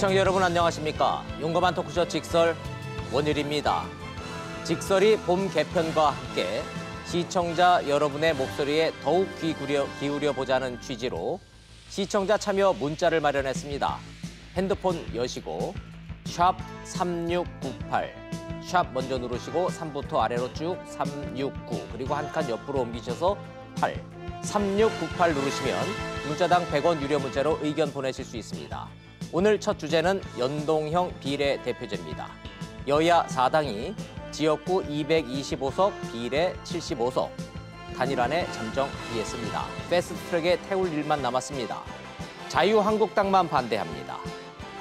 시청자 여러분 안녕하십니까? 용감한 토크쇼 직설 원일입니다. 직설이 봄 개편과 함께 시청자 여러분의 목소리에 더욱 귀 기울여 보자는 취지로 시청자 참여 문자를 마련했습니다. 핸드폰 여시고 샵 3698, 샵 먼저 누르시고 3부터 아래로 쭉 369, 그리고 한 칸 옆으로 옮기셔서 8, 3698 누르시면 문자당 100원 유료 문자로 의견 보내실 수 있습니다. 오늘 첫 주제는 연동형 비례대표제입니다. 여야 4당이 지역구 225석, 비례 75석, 단일안에 잠정 합의했습니다. 패스트트랙에 태울 일만 남았습니다. 자유한국당만 반대합니다.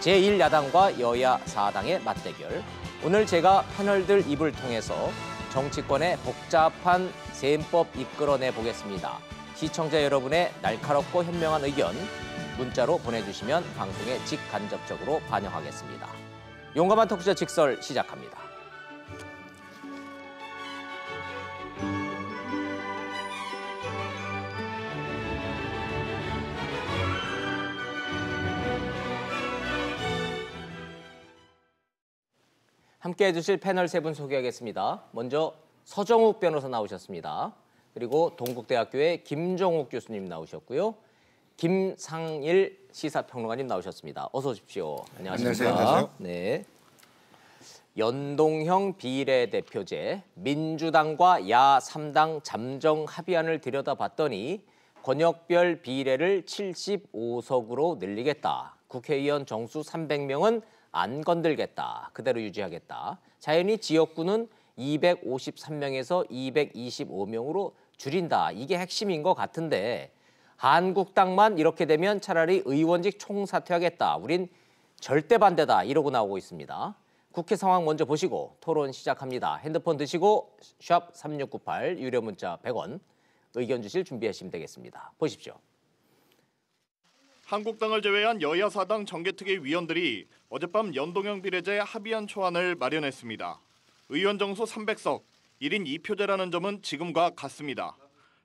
제1야당과 여야 4당의 맞대결. 오늘 제가 패널들 입을 통해서 정치권의 복잡한 셈법 이끌어내 보겠습니다. 시청자 여러분의 날카롭고 현명한 의견 문자로 보내주시면 방송에 직간접적으로 반영하겠습니다. 용감한 토크쇼 직설 시작합니다. 함께해 주실 패널 세 분 소개하겠습니다. 먼저 서정욱 변호사 나오셨습니다. 그리고 동국대학교의 김종욱 교수님 나오셨고요. 김상일 시사평론가님 나오셨습니다. 어서 오십시오. 안녕하십니까? 안녕하세요. 네. 연동형 비례대표제, 민주당과 야 3당 잠정 합의안을 들여다봤더니 권역별 비례를 75석으로 늘리겠다. 국회의원 정수 300명은 안 건들겠다. 그대로 유지하겠다. 자연히 지역구는 253명에서 225명으로 줄인다. 이게 핵심인 것 같은데 한국당만 이렇게 되면 차라리 의원직 총사퇴하겠다. 우린 절대 반대다. 이러고 나오고 있습니다. 국회 상황 먼저 보시고 토론 시작합니다. 핸드폰 드시고 샵 3698 유료 문자 100원 의견 주실 준비하시면 되겠습니다. 보십시오. 한국당을 제외한 여야 4당 정개특위 위원들이 어젯밤 연동형 비례제 합의안 초안을 마련했습니다. 의원 정수 300석, 1인 2표제라는 점은 지금과 같습니다.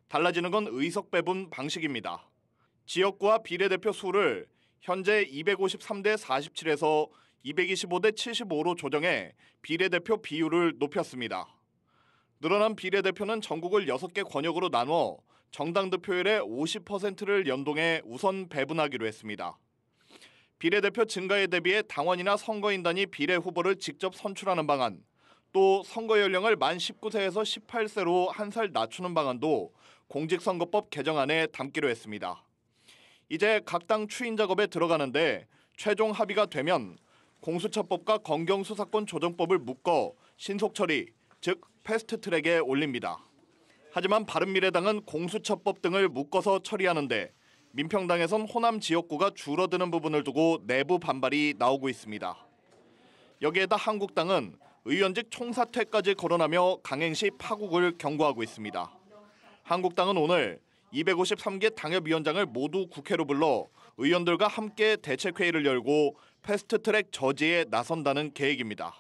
달라지는 건 의석 배분 방식입니다. 지역구와 비례대표 수를 현재 253대 47에서 225대 75로 조정해 비례대표 비율을 높였습니다. 늘어난 비례대표는 전국을 6개 권역으로 나눠 정당 득표율의 50%를 연동해 우선 배분하기로 했습니다. 비례대표 증가에 대비해 당원이나 선거인단이 비례 후보를 직접 선출하는 방안, 또 선거 연령을 만 19세에서 18세로 한 살 낮추는 방안도 공직선거법 개정안에 담기로 했습니다. 이제 각 당 추인 작업에 들어가는데 최종 합의가 되면 공수처법과 검경수사권 조정법을 묶어 신속 처리, 즉 패스트트랙에 올립니다. 하지만 바른미래당은 공수처법 등을 묶어서 처리하는데 민평당에선 호남 지역구가 줄어드는 부분을 두고 내부 반발이 나오고 있습니다. 여기에다 한국당은 의원직 총사퇴까지 거론하며 강행시 파국을 경고하고 있습니다. 한국당은 오늘 253개 당협위원장을 모두 국회로 불러 의원들과 함께 대책회의를 열고 패스트트랙 저지에 나선다는 계획입니다.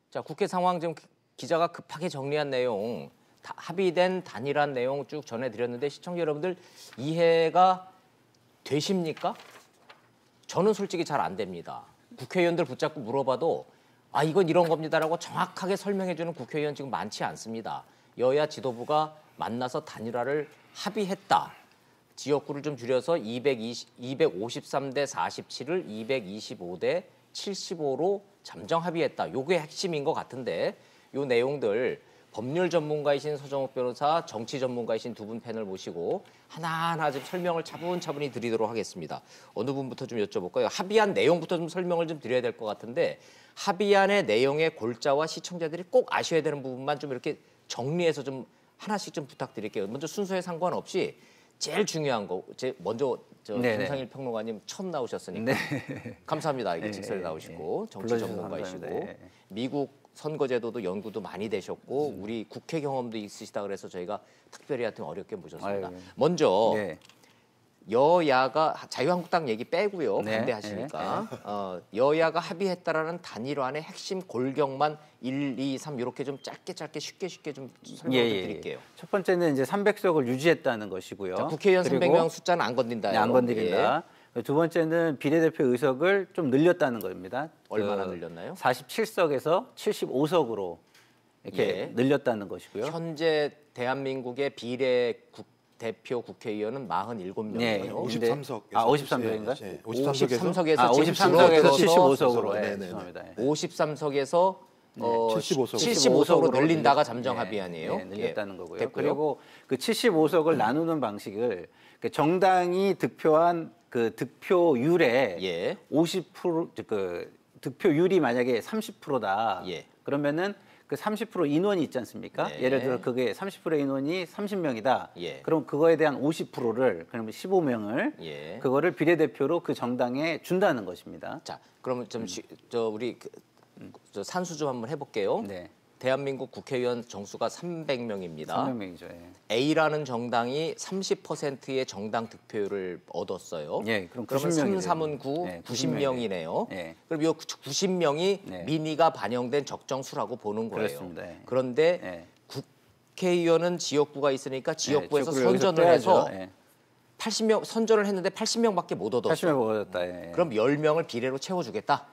자, 국회 상황 좀 기자가 급하게 정리한 내용, 합의된 단일한 내용 쭉 전해드렸는데 시청자 여러분들 이해가 되십니까? 저는 솔직히 잘 안 됩니다. 국회의원들 붙잡고 물어봐도 아 이건 이런 겁니다라고 정확하게 설명해주는 국회의원 지금 많지 않습니다. 여야 지도부가 만나서 단일화를 합의했다. 지역구를 좀 줄여서 253대 47을 225대 75로 잠정 합의했다. 요게 핵심인 것 같은데 요 내용들 법률 전문가이신 서정욱 변호사, 정치 전문가이신 두 분 패널 모시고 하나하나 좀 설명을 차분차분히 드리도록 하겠습니다. 어느 분부터 좀 여쭤볼까요? 합의한 내용부터 좀 설명을 좀 드려야 될 것 같은데 합의안의 내용의 골자와 시청자들이 꼭 아셔야 되는 부분만 좀 이렇게 정리해서 좀 하나씩 좀 부탁드릴게요. 먼저 순서에 상관없이 제일 중요한 거, 먼저 김상일 평론가님 처음 나오셨으니까 감사합니다. 이게 직설에 나오시고 정치 전문가이시고 미국 선거제도도 연구도 많이 되셨고 우리 국회 경험도 있으시다 그래서 저희가 특별히 하여튼 어렵게 모셨습니다. 먼저 여야가 자유한국당 얘기 빼고요. 반대하시니까 여야가 합의했다라는 단일화안의 핵심 골격만 1, 2, 3 이렇게 좀 짧게 쉽게 좀 설명을 드릴게요. 첫 번째는 이제 300석을 유지했다는 것이고요. 자, 국회의원 300명 숫자는 안 건든다. 네, 안 건드린다. 두 번째는 비례대표 의석을 좀 늘렸다는 겁니다. 얼마나 늘렸나요? 47석에서 75석으로 이렇게 예. 늘렸다는 것이고요. 현재 대한민국의 비례대표 국회의원은 47명이에요. 네. 53석. 53석인가? 네. 53석에서 53석에서 75석으로. 네, 네, 네, 네. 죄송합니다. 53석에서 75석. 75석으로 늘린다가 잠정 네, 합의안이에요. 네, 늘렸다는 거고요. 됐고요. 그리고 그 75석을 나누는 방식을 그 정당이 득표한 그 득표율의 예. 50%, 그 득표율이 만약에 30%다. 예. 그러면은 그 30% 인원이 있지 않습니까? 네. 예를 들어 그게 30% 인원이 30명이다. 예. 그럼 그거에 대한 50%를 그러면 15명을 예. 그거를 비례대표로 그 정당에 준다는 것입니다. 자, 그러면 좀 우리 저 산수 좀 한번 해볼게요. 네. 대한민국 국회의원 정수가 300명입니다. 300명이죠. 예. A라는 정당이 30%의 정당 득표율을 얻었어요. 예, 그럼 그러면 90명이 3, 3은 9, 네, 90명이네요. 예. 그럼 이 90명이 네. 민의가 반영된 적정수라고 보는 거예요. 그렇습니다. 예. 그런데 예. 국회의원은 지역구가 있으니까 지역구에서 지역구를 여기서 선전을 빼야죠. 해서 예. 80명 선전을 했는데 80명밖에 못 얻었어. 80명 얻었다. 예. 그럼 10명을 비례로 채워주겠다.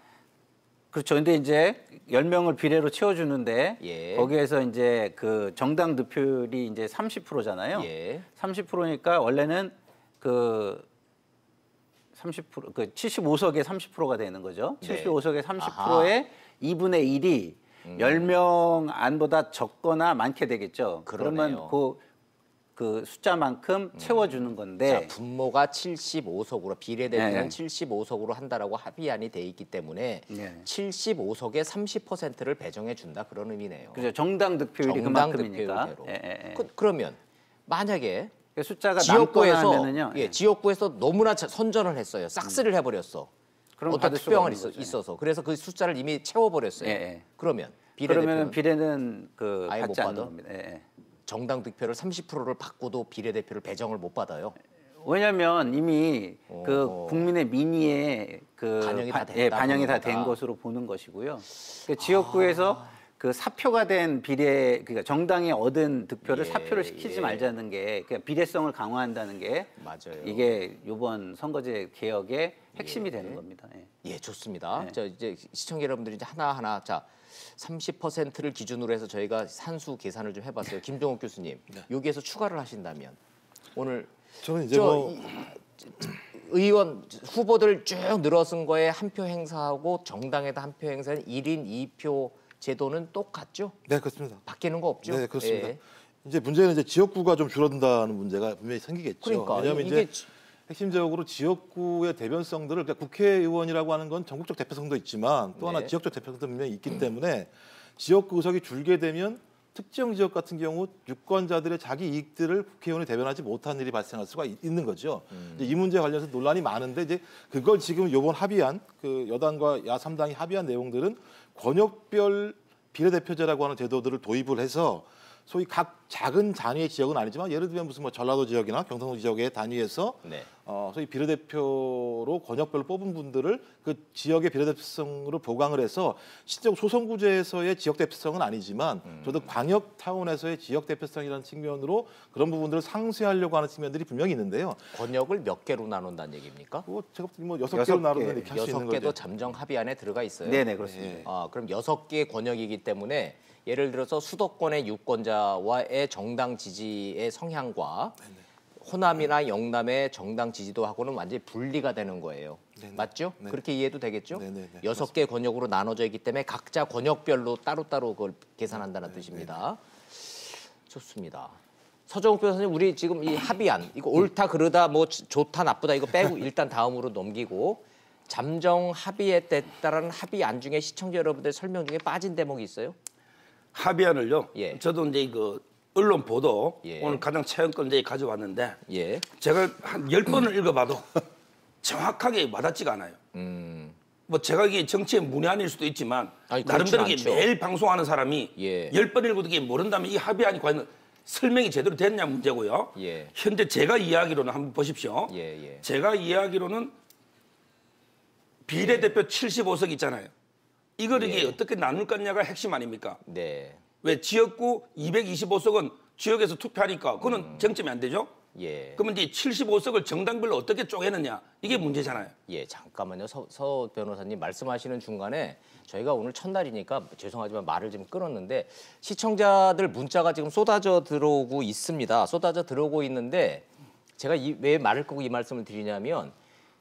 그렇죠. 근데 이제 10명을 비례로 채워주는데 예. 거기에서 이제 그 정당 득표율이 이제 30%잖아요. 예. 30%니까 원래는 그 30%, 그 75석에 30%가 되는 거죠. 네. 75석에 30%의 2분의 1이 10명 안보다 적거나 많게 되겠죠. 그러네요. 그러면 그 숫자만큼 채워주는 건데. 자, 분모가 75석으로 비례대표는 네. 75석으로 한다라고 합의안이 돼 있기 때문에 네. 75석의 30%를 배정해 준다 그런 의미네요. 그죠. 정당 득표율이 정당 그만큼이니까. 득표율대로. 예. 그러면 만약에 그 숫자가 남거나 지역구에서 하면은요. 예, 지역구에서 너무나 선전을 했어요. 싹쓸이를 해버렸어. 그럼 어떤 받을 수가 특별한 없는 거죠. 있어서 그래서 그 숫자를 이미 채워버렸어요. 예, 예. 그러면 그러면 비례대표는 비례는 그 아예 받지 못 않는 받아? 겁니다. 예. 정당 득표를 30%를 받고도 비례대표를 배정을 못 받아요. 왜냐하면 이미 그 어. 국민의 민의에 그 반영이 다 됐다 예, 반영이 다 보는 된 거다. 것으로 보는 것이고요. 그 지역구에서 그 사표가 된 비례, 그러니까 정당이 얻은 득표를 예, 사표를 시키지 예. 말자는 게, 그러니까 비례성을 강화한다는 게 맞아요. 이게 이번 선거제 개혁의 핵심이 되는 겁니다. 예. 예, 좋습니다. 네. 자, 이제 시청자 여러분들이 이제 하나하나 자 30%를 기준으로 해서 저희가 산수 계산을 좀 해봤어요. 김종욱 교수님, 여기에서 추가를 하신다면 오늘 저는 이제 저 의원 후보들 쭉 늘어선 거에 한 표 행사하고 정당에다 한 표 행사는 1인 2표 제도는 똑같죠? 네, 그렇습니다. 바뀌는 거 없죠? 네, 그렇습니다. 예. 이제 문제는 이제 지역구가 좀 줄어든다는 문제가 분명히 생기겠죠. 그러니까 왜냐하면 이게 이제 핵심적으로 지역구의 대변성들을 그러니까 국회의원이라고 하는 건 전국적 대표성도 있지만 또 하나 네. 지역적 대표성도 분명히 있기 때문에 지역구 의석이 줄게 되면 특정 지역 같은 경우 유권자들의 자기 이익들을 국회의원이 대변하지 못하는 일이 발생할 수가 있는 거죠. 이제 이 문제 관련해서 논란이 많은데 이제 그걸 지금 이번 합의한 그 여당과 야3당이 합의한 내용들은 권역별 비례대표제라고 하는 제도들을 도입을 해서 소위 각 작은 단위의 지역은 아니지만 예를 들면 무슨 뭐 전라도 지역이나 경상도 지역의 단위에서 네. 소위 비례대표로 권역별로 뽑은 분들을 그 지역의 비례대표성으로 보강을 해서 실제로 소선구제에서의 지역 대표성은 아니지만 저도 광역 타운에서의 지역 대표성이라는 측면으로 그런 부분들을 상쇄하려고 하는 측면들이 분명히 있는데요. 권역을 몇 개로 나눈다는 얘기입니까? 뭐 제가 뭐 6개로 여섯 나누면 개. 이렇게 할 수 있는 6개도 거죠. 잠정 합의안에 들어가 있어요. 네네, 그렇습니다. 아, 그럼 6개의 권역이기 때문에 예를 들어서 수도권의 유권자와의 정당 지지의 성향과 호남이나 영남의 정당 지지도하고는 완전히 분리가 되는 거예요. 네네. 맞죠? 네. 그렇게 이해도 되겠죠? 네네네. 6개 권역으로 나눠져 있기 때문에 각자 권역별로 따로따로 그걸 계산한다는 뜻입니다. 좋습니다. 서정욱 변호사님, 우리 지금 이 합의안 이거 옳다 그르다 뭐 좋다 나쁘다 이거 빼고 일단 다음으로 넘기고 잠정 합의에 따른 합의안 중에 시청자 여러분들 설명 중에 빠진 대목이 있어요? 합의안을요. 예. 저도 이제 그 언론 보도 예. 오늘 가장 최근권 이제 가져왔는데 예. 제가 한 10번을 읽어봐도 정확하게 와닿지가 않아요. 뭐 제가 이게 정치의 문외한일 수도 있지만 아니, 나름대로 그렇진 이게 않죠. 매일 방송하는 사람이 예. 10번 읽어도 이게 모른다면 이 합의안이 과연 설명이 제대로 됐냐 문제고요. 예. 현재 제가 이해하기로는 한번 보십시오. 예. 제가 이해하기로는 비례대표 75석 있잖아요. 이걸 이게 예. 어떻게 나눌 거냐가 핵심 아닙니까? 네. 왜 지역구 225석은 지역에서 투표하니까 그거는 쟁점이 안 되죠? 예. 그러면 이제 75석을 정당별로 어떻게 쪼개느냐 이게 문제잖아요. 예, 잠깐만요. 서 변호사님 말씀하시는 중간에 저희가 오늘 첫날이니까 죄송하지만 말을 좀 끊었는데 시청자들 문자가 지금 쏟아져 들어오고 있습니다. 쏟아져 들어오고 있는데 제가 왜 말을 끄고 이 말씀을 드리냐면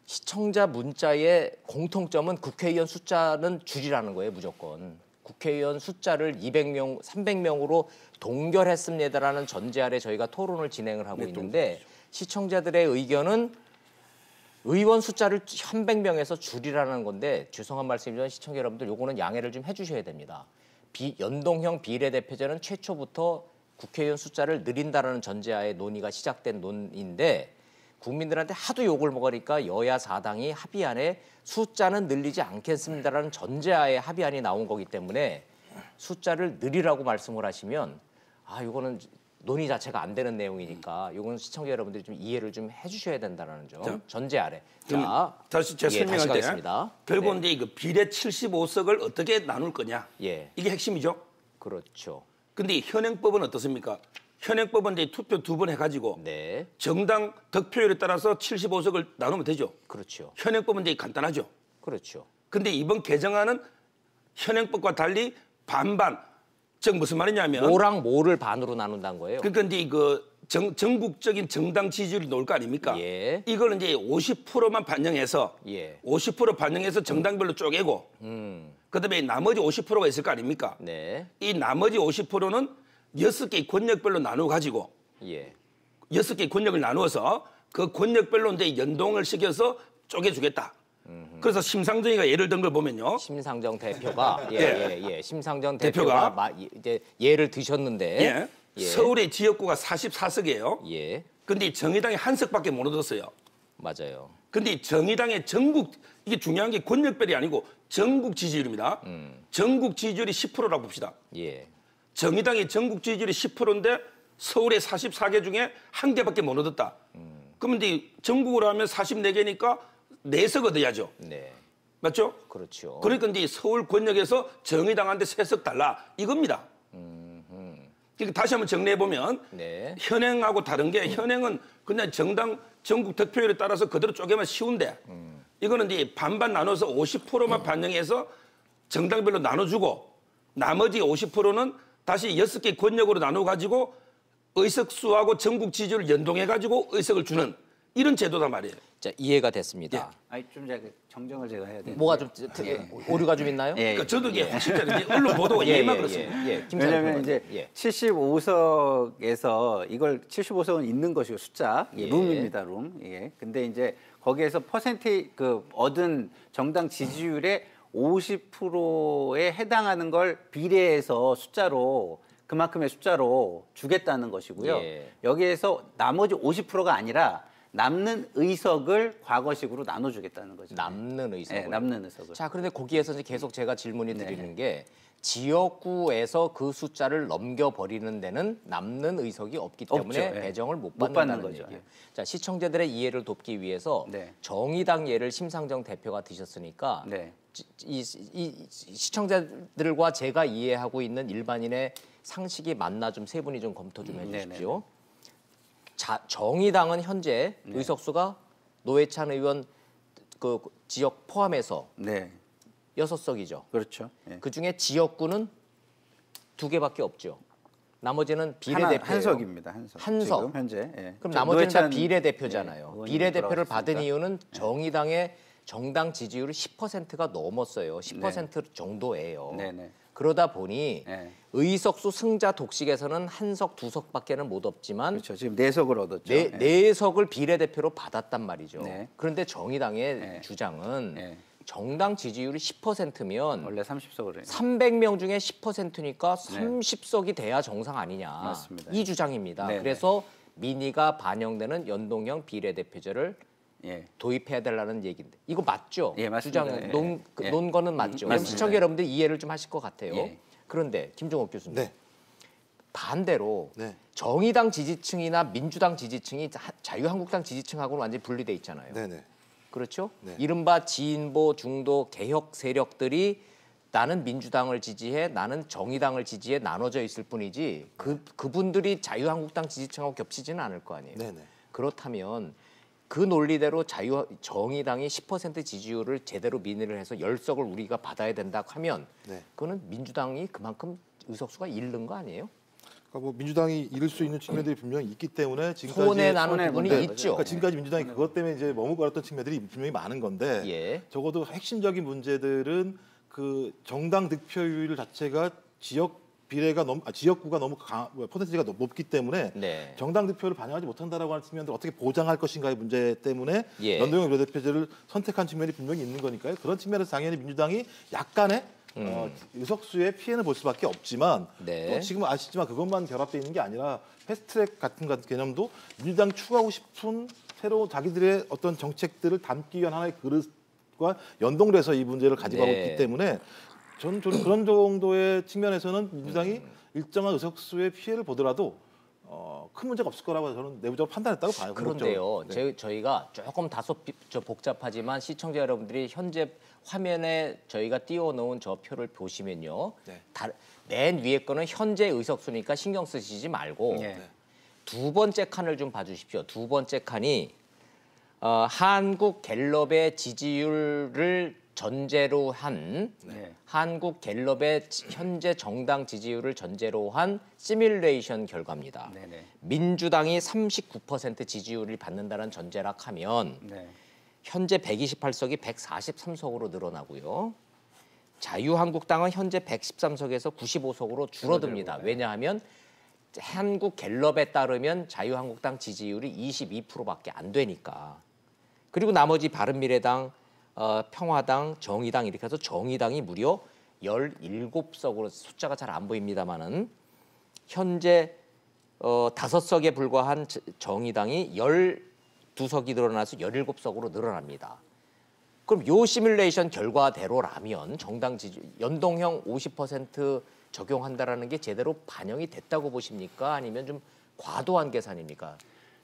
시청자 문자의 공통점은 국회의원 숫자는 줄이라는 거예요, 무조건. 국회의원 숫자를 200명, 300명으로 동결했습니다라는 전제 아래 저희가 토론을 진행을 하고 있는데 시청자들의 의견은 의원 숫자를 300명에서 줄이라는 건데 죄송한 말씀이지만 시청자 여러분들 요거는 양해를 좀 해주셔야 됩니다. 연동형 비례대표제는 최초부터 국회의원 숫자를 늘린다라는 전제하에 논의가 시작된 논의인데 국민들한테 하도 욕을 먹으니까 여야 4당이 합의안에 숫자는 늘리지 않겠습니다라는 전제하에 합의안이 나온 거기 때문에 숫자를 늘리라고 말씀을 하시면 이거는 논의 자체가 안 되는 내용이니까 이건 시청자 여러분들이 좀 이해를 좀 해주셔야 된다는 점 전제 아래. 자, 다시 제 설명할 다시 때 가겠습니다. 결국은 이제 그 비례 75석을 어떻게 나눌 거냐 예, 이게 핵심이죠. 그렇죠. 근데 현행법은 어떻습니까? 현행법은 이제 투표 2번 해가지고 네, 정당 득표율에 따라서 75석을 나누면 되죠. 그렇죠. 현행법은 이제 간단하죠. 그렇죠. 근데 이번 개정안은 현행법과 달리 반반. 즉 무슨 말이냐면 뭐랑 뭐를 반으로 나눈다는 거예요. 그러니까 이제 전국적인 정당 지지율이 나올 거 아닙니까? 예. 이걸 이제 50%만 반영해서 예. 50% 반영해서 정당별로 쪼개고 그다음에 나머지 50%가 있을 거 아닙니까? 네, 이 나머지 50%는 6개 권역별로 나누어 가지고 예, 6개 권역을 나누어서 그 권역별로 이제 연동을 시켜서 쪼개주겠다. 그래서 심상정이가 예를 든 걸 보면요. 심상정 대표가 심상정 대표가 대표가 이제 예를 드셨는데 서울의 지역구가 44석이에요. 예, 근데 정의당이 한 석밖에 못 얻었어요. 맞아요. 근데 정의당의 전국 이게 중요한 게 권역별이 아니고 전국 지지율입니다. 전국 지지율이 10%라고 봅시다. 예, 정의당의 전국 지지율이 10%인데 서울의 44개 중에 한 개밖에 못 얻었다. 그러면 이제 전국으로 하면 44개니까 4석 얻어야죠. 네, 맞죠? 그렇죠. 그러니까 이제 서울 권역에서 정의당한테 3석 달라 이겁니다. 그러니까 다시 한번 정리해 보면 네, 현행하고 다른 게 현행은 그냥 정당 전국 득표율에 따라서 그대로 쪼개면 쉬운데 이거는 이제 반반 나눠서 50%만 반영해서 정당별로 나눠주고 나머지 50%는 다시 6개 권역으로 나눠가지고 의석수하고 전국 지지율을 연동해가지고 의석을 주는 이런 제도단 말이에요. 자, 이해가 됐습니다. 좀 제가 정정을 제가 해야 돼요. 뭐가 좀 오류가 좀 있나요? 그러니까 저도 이게 실제로 이제 언론 보도가 예만 그렇습니다. 왜냐하면 이제 75석에서 이걸 75석은 있는 것이고 숫자 룸입니다, 룸. 근데 이제 거기에서 얻은 정당 지지율의 50%에 해당하는 걸 비례해서 그만큼의 숫자로 주겠다는 것이고요. 여기에서 나머지 50%가 아니라 남는 의석을 과거식으로 나눠주겠다는 거죠. 남는 의석을. 네, 남는 의석을. 자, 그런데 거기에서 이제 계속 제가 질문이 드리는 게 지역구에서 그 숫자를 넘겨버리는 데는 남는 의석이 없기 때문에 없죠. 배정을 못 못 받는다는 받는 거죠. 얘기예요. 자, 시청자들의 이해를 돕기 위해서 정의당 예를 심상정 대표가 드셨으니까 이 시청자들과 제가 이해하고 있는 일반인의 상식이 맞나 좀 세 분이 좀 검토 좀 해주십시오. 정의당은 현재 의석수가 노회찬 의원 그 지역 포함해서 6석이죠. 그렇죠. 그 중에 지역구는 2개밖에 없죠. 나머지는 비례대표예요. 한석입니다. 한석. 지금 현재. 그럼 나머지는 다 비례대표잖아요. 비례대표를 받은 이유는 정의당의 정당 지지율이 10%가 넘었어요. 10% 정도예요. 그러다 보니 의석수 승자 독식에서는 한석, 2석밖에는 못 얻지만 그렇죠. 지금 4석을 얻었죠. 4석을 비례대표로 받았단 말이죠. 그런데 정의당의 주장은 정당 지지율이 10%면 원래 30석을 300명 중에 10%니까 30석이 돼야 정상 아니냐. 맞습니다. 이 주장입니다. 그래서 민의가 반영되는 연동형 비례대표제를 도입해야 되려는 얘기인데 이거 맞죠? 맞습니다. 주장 논 거는 맞죠? 그럼 시청자 여러분들 이해를 좀 하실 것 같아요. 그런데 김종옥 교수님 반대로 정의당 지지층이나 민주당 지지층이 자유한국당 지지층하고는 완전히 분리돼 있잖아요. 그렇죠? 이른바 진보, 중도, 개혁 세력들이 나는 민주당을 지지해, 나는 정의당을 지지해 나눠져 있을 뿐이지 그분들이 자유한국당 지지층하고 겹치지는 않을 거 아니에요. 그렇다면 그 논리대로 정의당이 10% 지지율을 제대로 민의를 해서 10석을 우리가 받아야 된다 하면 네. 그거는 민주당이 그만큼 의석수가 잃는 거 아니에요? 그러니까 뭐 민주당이 잃을 수 있는 측면들이 분명히 있기 때문에 지금까지 손해 나는 부분이 문제. 있죠. 그러니까 지금까지 민주당이 그것 때문에 이제 머뭇거렸던 측면들이 분명히 많은 건데 예. 적어도 핵심적인 문제들은 그 정당 득표율 자체가 지역구가 너무 퍼센티지가 높기 때문에 네. 정당 득표를 반영하지 못한다라고 하는 측면들 어떻게 보장할 것인가의 문제 때문에 예. 연동형 비례대표제를 선택한 측면이 분명히 있는 거니까요. 그런 측면에서 당연히 민주당이 약간의 의석수의 피해는 볼 수밖에 없지만 네. 또 지금 아시지만 그것만 결합되어 있는 게 아니라 패스트트랙 같은 개념도 민주당 추구하고 싶은 새로 자기들의 어떤 정책들을 담기 위한 하나의 그릇과 연동돼서 이 문제를 가지고 가고 네. 있기 때문에 저는 그런 정도의 측면에서는 민주당이 일정한 의석수의 피해를 보더라도 큰 문제가 없을 거라고 저는 내부적으로 판단했다고 봐요. 그런데요, 네. 저희가 조금 다소 복잡하지만 시청자 여러분들이 현재 화면에 저희가 띄워놓은 저 표를 보시면요, 네. 맨 위에 거는 현재 의석수니까 신경 쓰시지 말고 네. 두 번째 칸을 좀 봐주십시오. 두 번째 칸이 한국 갤럽의 지지율을 전제로 한 네. 한국 갤럽의 현재 정당 지지율을 전제로 한 시뮬레이션 결과입니다. 네네. 민주당이 39% 지지율을 받는다는 전제락하면 네. 현재 128석이 143석으로 늘어나고요. 자유한국당은 현재 113석에서 95석으로 줄어듭니다. 왜냐하면 한국 갤럽에 따르면 자유한국당 지지율이 22%밖에 안 되니까. 그리고 나머지 바른미래당, 평화당, 정의당 이렇게 해서 정의당이 무려 17석으로 숫자가 잘 안 보입니다만은 현재 5석에 불과한 정의당이 12석이 늘어나서 17석으로 늘어납니다. 그럼 요 시뮬레이션 결과대로라면 정당 지지 연동형 50% 적용한다라는 게 제대로 반영이 됐다고 보십니까? 아니면 좀 과도한 계산입니까?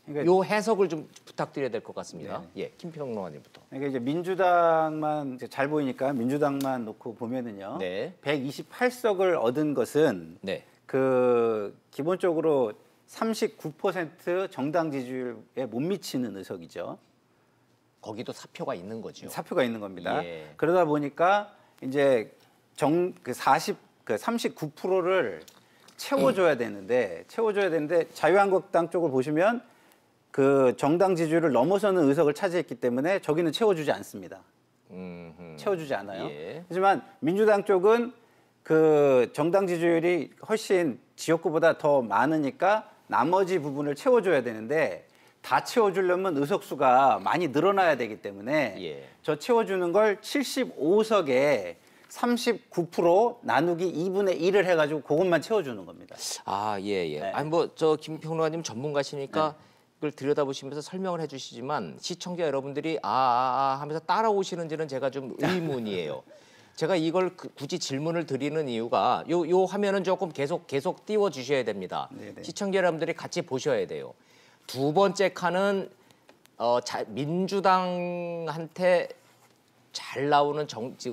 그러니까 요 해석을 좀 부탁드려야 될 것 같습니다. 예, 김평론가님부터. 그러니까 이제 민주당만 이제 잘 보이니까 민주당만 놓고 보면은요. 네. 128석을 얻은 것은 네. 그 기본적으로 39% 정당 지지율에 못 미치는 의석이죠. 거기도 사표가 있는 거죠. 사표가 있는 겁니다. 예. 그러다 보니까 이제 39%를 채워줘야 되는데 자유한국당 쪽을 보시면 그 정당 지지율을 넘어서는 의석을 차지했기 때문에 저기는 채워주지 않습니다. 채워주지 않아요. 예. 하지만 민주당 쪽은 그 정당 지지율이 훨씬 지역구보다 더 많으니까 나머지 부분을 채워줘야 되는데 다 채워주려면 의석수가 많이 늘어나야 되기 때문에 예. 저 채워주는 걸 75석에 39% 나누기 2분의 1을 해가지고 그것만 채워주는 겁니다. 아, 예, 예. 네. 아니 뭐 저 김평론가님 전문가시니까 그걸 들여다보시면서 설명을 해주시지만 시청자 여러분들이 하면서 따라오시는지는 제가 좀 의문이에요. 제가 이걸 굳이 질문을 드리는 이유가 요 화면은 조금 계속 띄워 주셔야 됩니다. 네네. 시청자 여러분들이 같이 보셔야 돼요. 두 번째 칸은 민주당한테 잘 나오는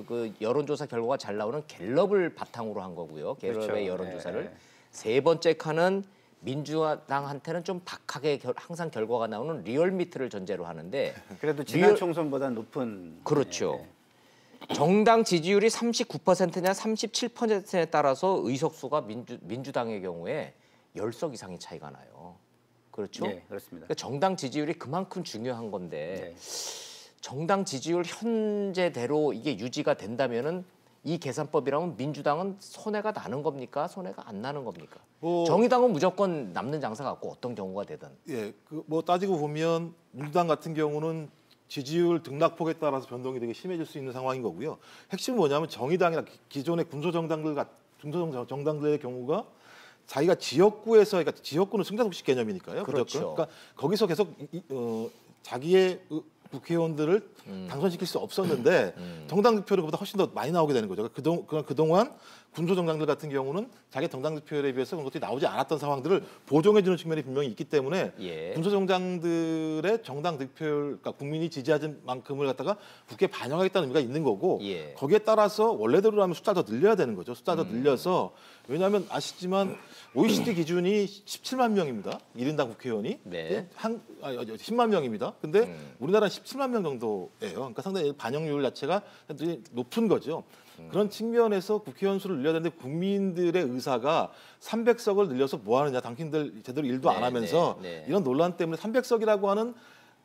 그 여론조사 결과가 잘 나오는 갤럽을 바탕으로 한 거고요. 갤럽의 그렇죠. 여론조사를. 네. 세 번째 칸은 민주당한테는 좀 박하게 항상 결과가 나오는 리얼미터를 전제로 하는데 그래도 지난 총선보다 높은. 그렇죠. 정당 지지율이 39%냐 37%에 따라서 의석수가 민주당의 경우에 10석 이상의 차이가 나요. 그렇죠? 네, 그렇습니다. 그러니까 정당 지지율이 그만큼 중요한 건데 네. 정당 지지율 현재대로 이게 유지가 된다면은 이 계산법이라면 민주당은 손해가 나는 겁니까? 손해가 안 나는 겁니까? 정의당은 무조건 남는 장사 같고 어떤 경우가 되든. 예, 뭐 따지고 보면 민주당 같은 경우는 지지율 등락폭에 따라서 변동이 되게 심해질 수 있는 상황인 거고요. 핵심은 뭐냐면 정의당이나 기존의 군소정당들의 경우가 자기가 지역구에서, 그러니까 지역구는 승자독식 개념이니까요. 그렇죠. 무조건. 그러니까 거기서 계속 자기의 국회의원들을 당선시킬 수 없었는데 정당 득표를 그보다 훨씬 더 많이 나오게 되는 거죠. 그동안 군소정당들 같은 경우는 자기 정당 득표율에 비해서 그런 것들이 나오지 않았던 상황들을 보정해주는 측면이 분명히 있기 때문에 예. 군소정당들의 정당 득표율, 그러니까 국민이 지지하는 만큼을 갖다가 국회에 반영하겠다는 의미가 있는 거고 예. 거기에 따라서 원래대로라면 숫자를 더 늘려야 되는 거죠. 숫자를 더 늘려서 왜냐하면 아시지만 OECD 기준이 17만 명입니다. 1인당 국회의원이 네. 10만 명입니다. 근데 우리나라는 17만 명 정도예요. 그러니까 상당히 반영률 자체가 굉장히 높은 거죠. 그런 측면에서 국회의원 수를 늘려야 되는데 국민들의 의사가 300석을 늘려서 뭐 하느냐. 당신들 제대로 일도 안 하면서 이런 논란 때문에 300석이라고 하는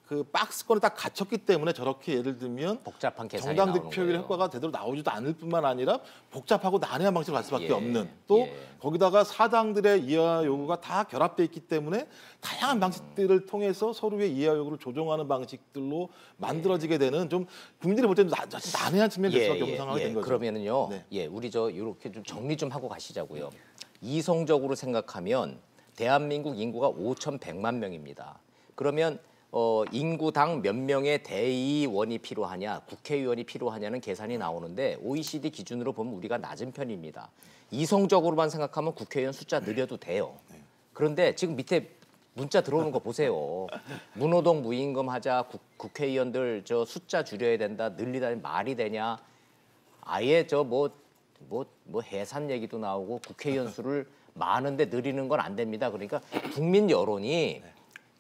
그 박스권에 딱 갇혔기 때문에 저렇게 예를 들면 복잡한 계산이 정당 나오는 득표율 거예요. 효과가 제대로 나오지도 않을 뿐만 아니라 복잡하고 난해한 방식으로 갈 수밖에 예. 없는 또 예. 거기다가 사당들의 이해와 요구가 다 결합돼 있기 때문에 다양한 방식들을 통해서 서로의 이해와 요구를 조정하는 방식들로 만들어지게 되는 좀 국민들이 볼 때는 난해한 측면이 될 수밖에 없는 상황이 된 거죠. 그러면은요, 네. 예, 우리 저 이렇게 좀 정리 좀 하고 가시자고요. 이성적으로 생각하면 대한민국 인구가 5,100만 명입니다. 그러면 인구당 몇 명의 대의원이 필요하냐, 국회의원이 필요하냐는 계산이 나오는데 OECD 기준으로 보면 우리가 낮은 편입니다. 이성적으로만 생각하면 국회의원 숫자 늘려도 돼요. 그런데 지금 밑에 문자 들어오는 거 보세요. 무노동 무임금 하자, 국회의원들 저 숫자 줄여야 된다, 늘리다니 말이 되냐. 아예 저 뭐 해산 얘기도 나오고 국회의원 수를 많은데 늘리는 건 안 됩니다. 그러니까 국민 여론이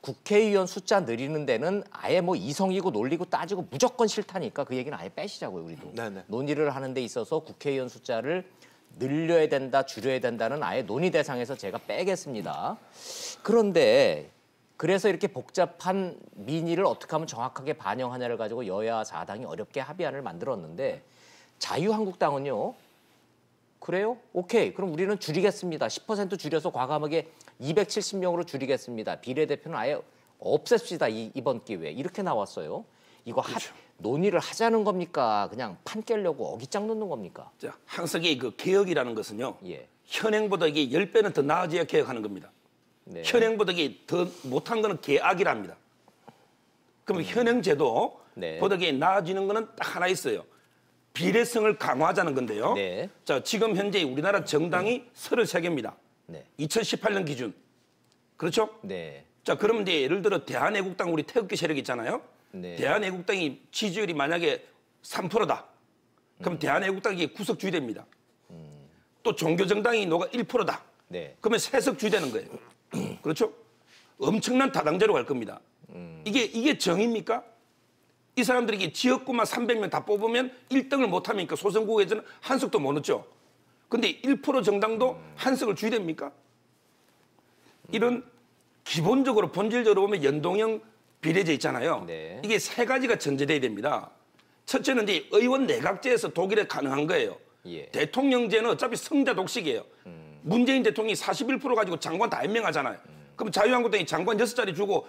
국회의원 숫자 늘리는 데는 아예 뭐 이성이고 논리고 따지고 무조건 싫다니까 그 얘기는 아예 빼시자고요. 우리도. 네네. 논의를 하는 데 있어서 국회의원 숫자를 늘려야 된다, 줄여야 된다는 아예 논의 대상에서 제가 빼겠습니다. 그런데 그래서 이렇게 복잡한 민의를 어떻게 하면 정확하게 반영하냐를 가지고 여야 4당이 어렵게 합의안을 만들었는데 자유한국당은요. 그래요? 오케이. 그럼 우리는 줄이겠습니다. 10% 줄여서 과감하게 270명으로 줄이겠습니다. 비례대표는 아예 없앱시다. 이번 기회에. 이렇게 나왔어요. 이거 논의를 하자는 겁니까? 그냥 판 깨려고 어깃장 놓는 겁니까? 자, 항상 그 개혁이라는 것은요. 예. 현행보다 이게 10배는 더 나아져야 개혁하는 겁니다. 네. 현행보다 이게 더 못한 거는 개악이랍니다. 그럼 현행 제도 네. 보다 이게 나아지는 거는 딱 하나 있어요. 비례성을 강화하자는 건데요. 네. 자, 지금 현재 우리나라 정당이 33개입니다. 네. 2018년 기준. 그렇죠? 네. 자, 그러면 이제 예를 들어 대한애국당 우리 태극기 세력 있잖아요. 네. 대한애국당이 지지율이 만약에 3%다. 그럼 대한애국당이 구석 주의됩니다. 또 종교정당이 노가 1%다. 네. 그러면 3석 주의되는 거예요. 그렇죠? 엄청난 다당제로 갈 겁니다. 이게 정입니까? 이 사람들이 지역구만 300명 다 뽑으면 1등을 못하니까 소선구에서는 한 석도 못 얻죠. 근데 1% 정당도 한 석을 주의됩니까? 이런 기본적으로 본질적으로 보면 연동형 비례제 있잖아요. 네. 이게 세 가지가 전제돼야 됩니다. 첫째는 이제 의원 내각제에서 독일에 가능한 거예요. 예. 대통령제는 어차피 성자 독식이에요. 문재인 대통령이 41% 가지고 장관 다 임명하잖아요. 그럼 자유한국당이 장관 6자리 주고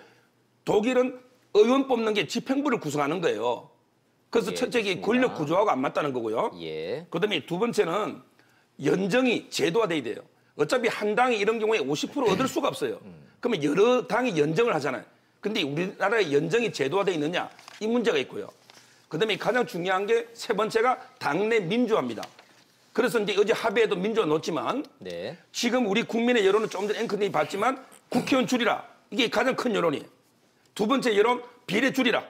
독일은 의원 뽑는 게 집행부를 구성하는 거예요. 그래서 예, 첫째 이게 좋습니다. 권력 구조하고 안 맞다는 거고요. 예. 그다음에 두 번째는 연정이 제도화돼야 돼요. 어차피 한 당이 이런 경우에 50% 얻을 수가 없어요. 그러면 여러 당이 연정을 하잖아요. 근데 우리나라의 연정이 제도화돼 있느냐 이 문제가 있고요. 그다음에 가장 중요한 게 세 번째가 당내 민주화입니다. 그래서 이제 어제 합의에도 민주화 넣었지만 네. 지금 우리 국민의 여론은 좀 전에 앵커님이 봤지만 국회의원 줄이라 이게 가장 큰 여론이에요. 두 번째 여론 비례 줄이라.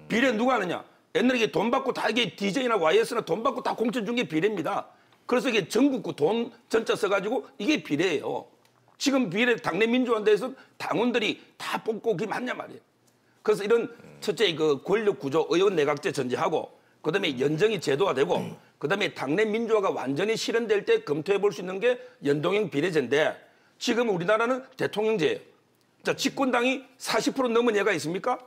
비례 누가 하느냐? 옛날에 이게 돈 받고 다 이게 DJ나 YS나 돈 받고 다 공천 준 게 비례입니다. 그래서 이게 전국구 돈 전자 써가지고 이게 비례예요. 지금 비례 당내 민주화에서 당원들이 다 뽑고 그게 맞냐 말이에요. 그래서 이런 첫째 그 권력 구조 의원 내각제 전제하고 그다음에 연정이 제도화되고 그다음에 당내 민주화가 완전히 실현될 때 검토해 볼 수 있는 게 연동형 비례제인데 지금 우리나라는 대통령제예요. 자, 집권당이 40% 넘은 예가 있습니까?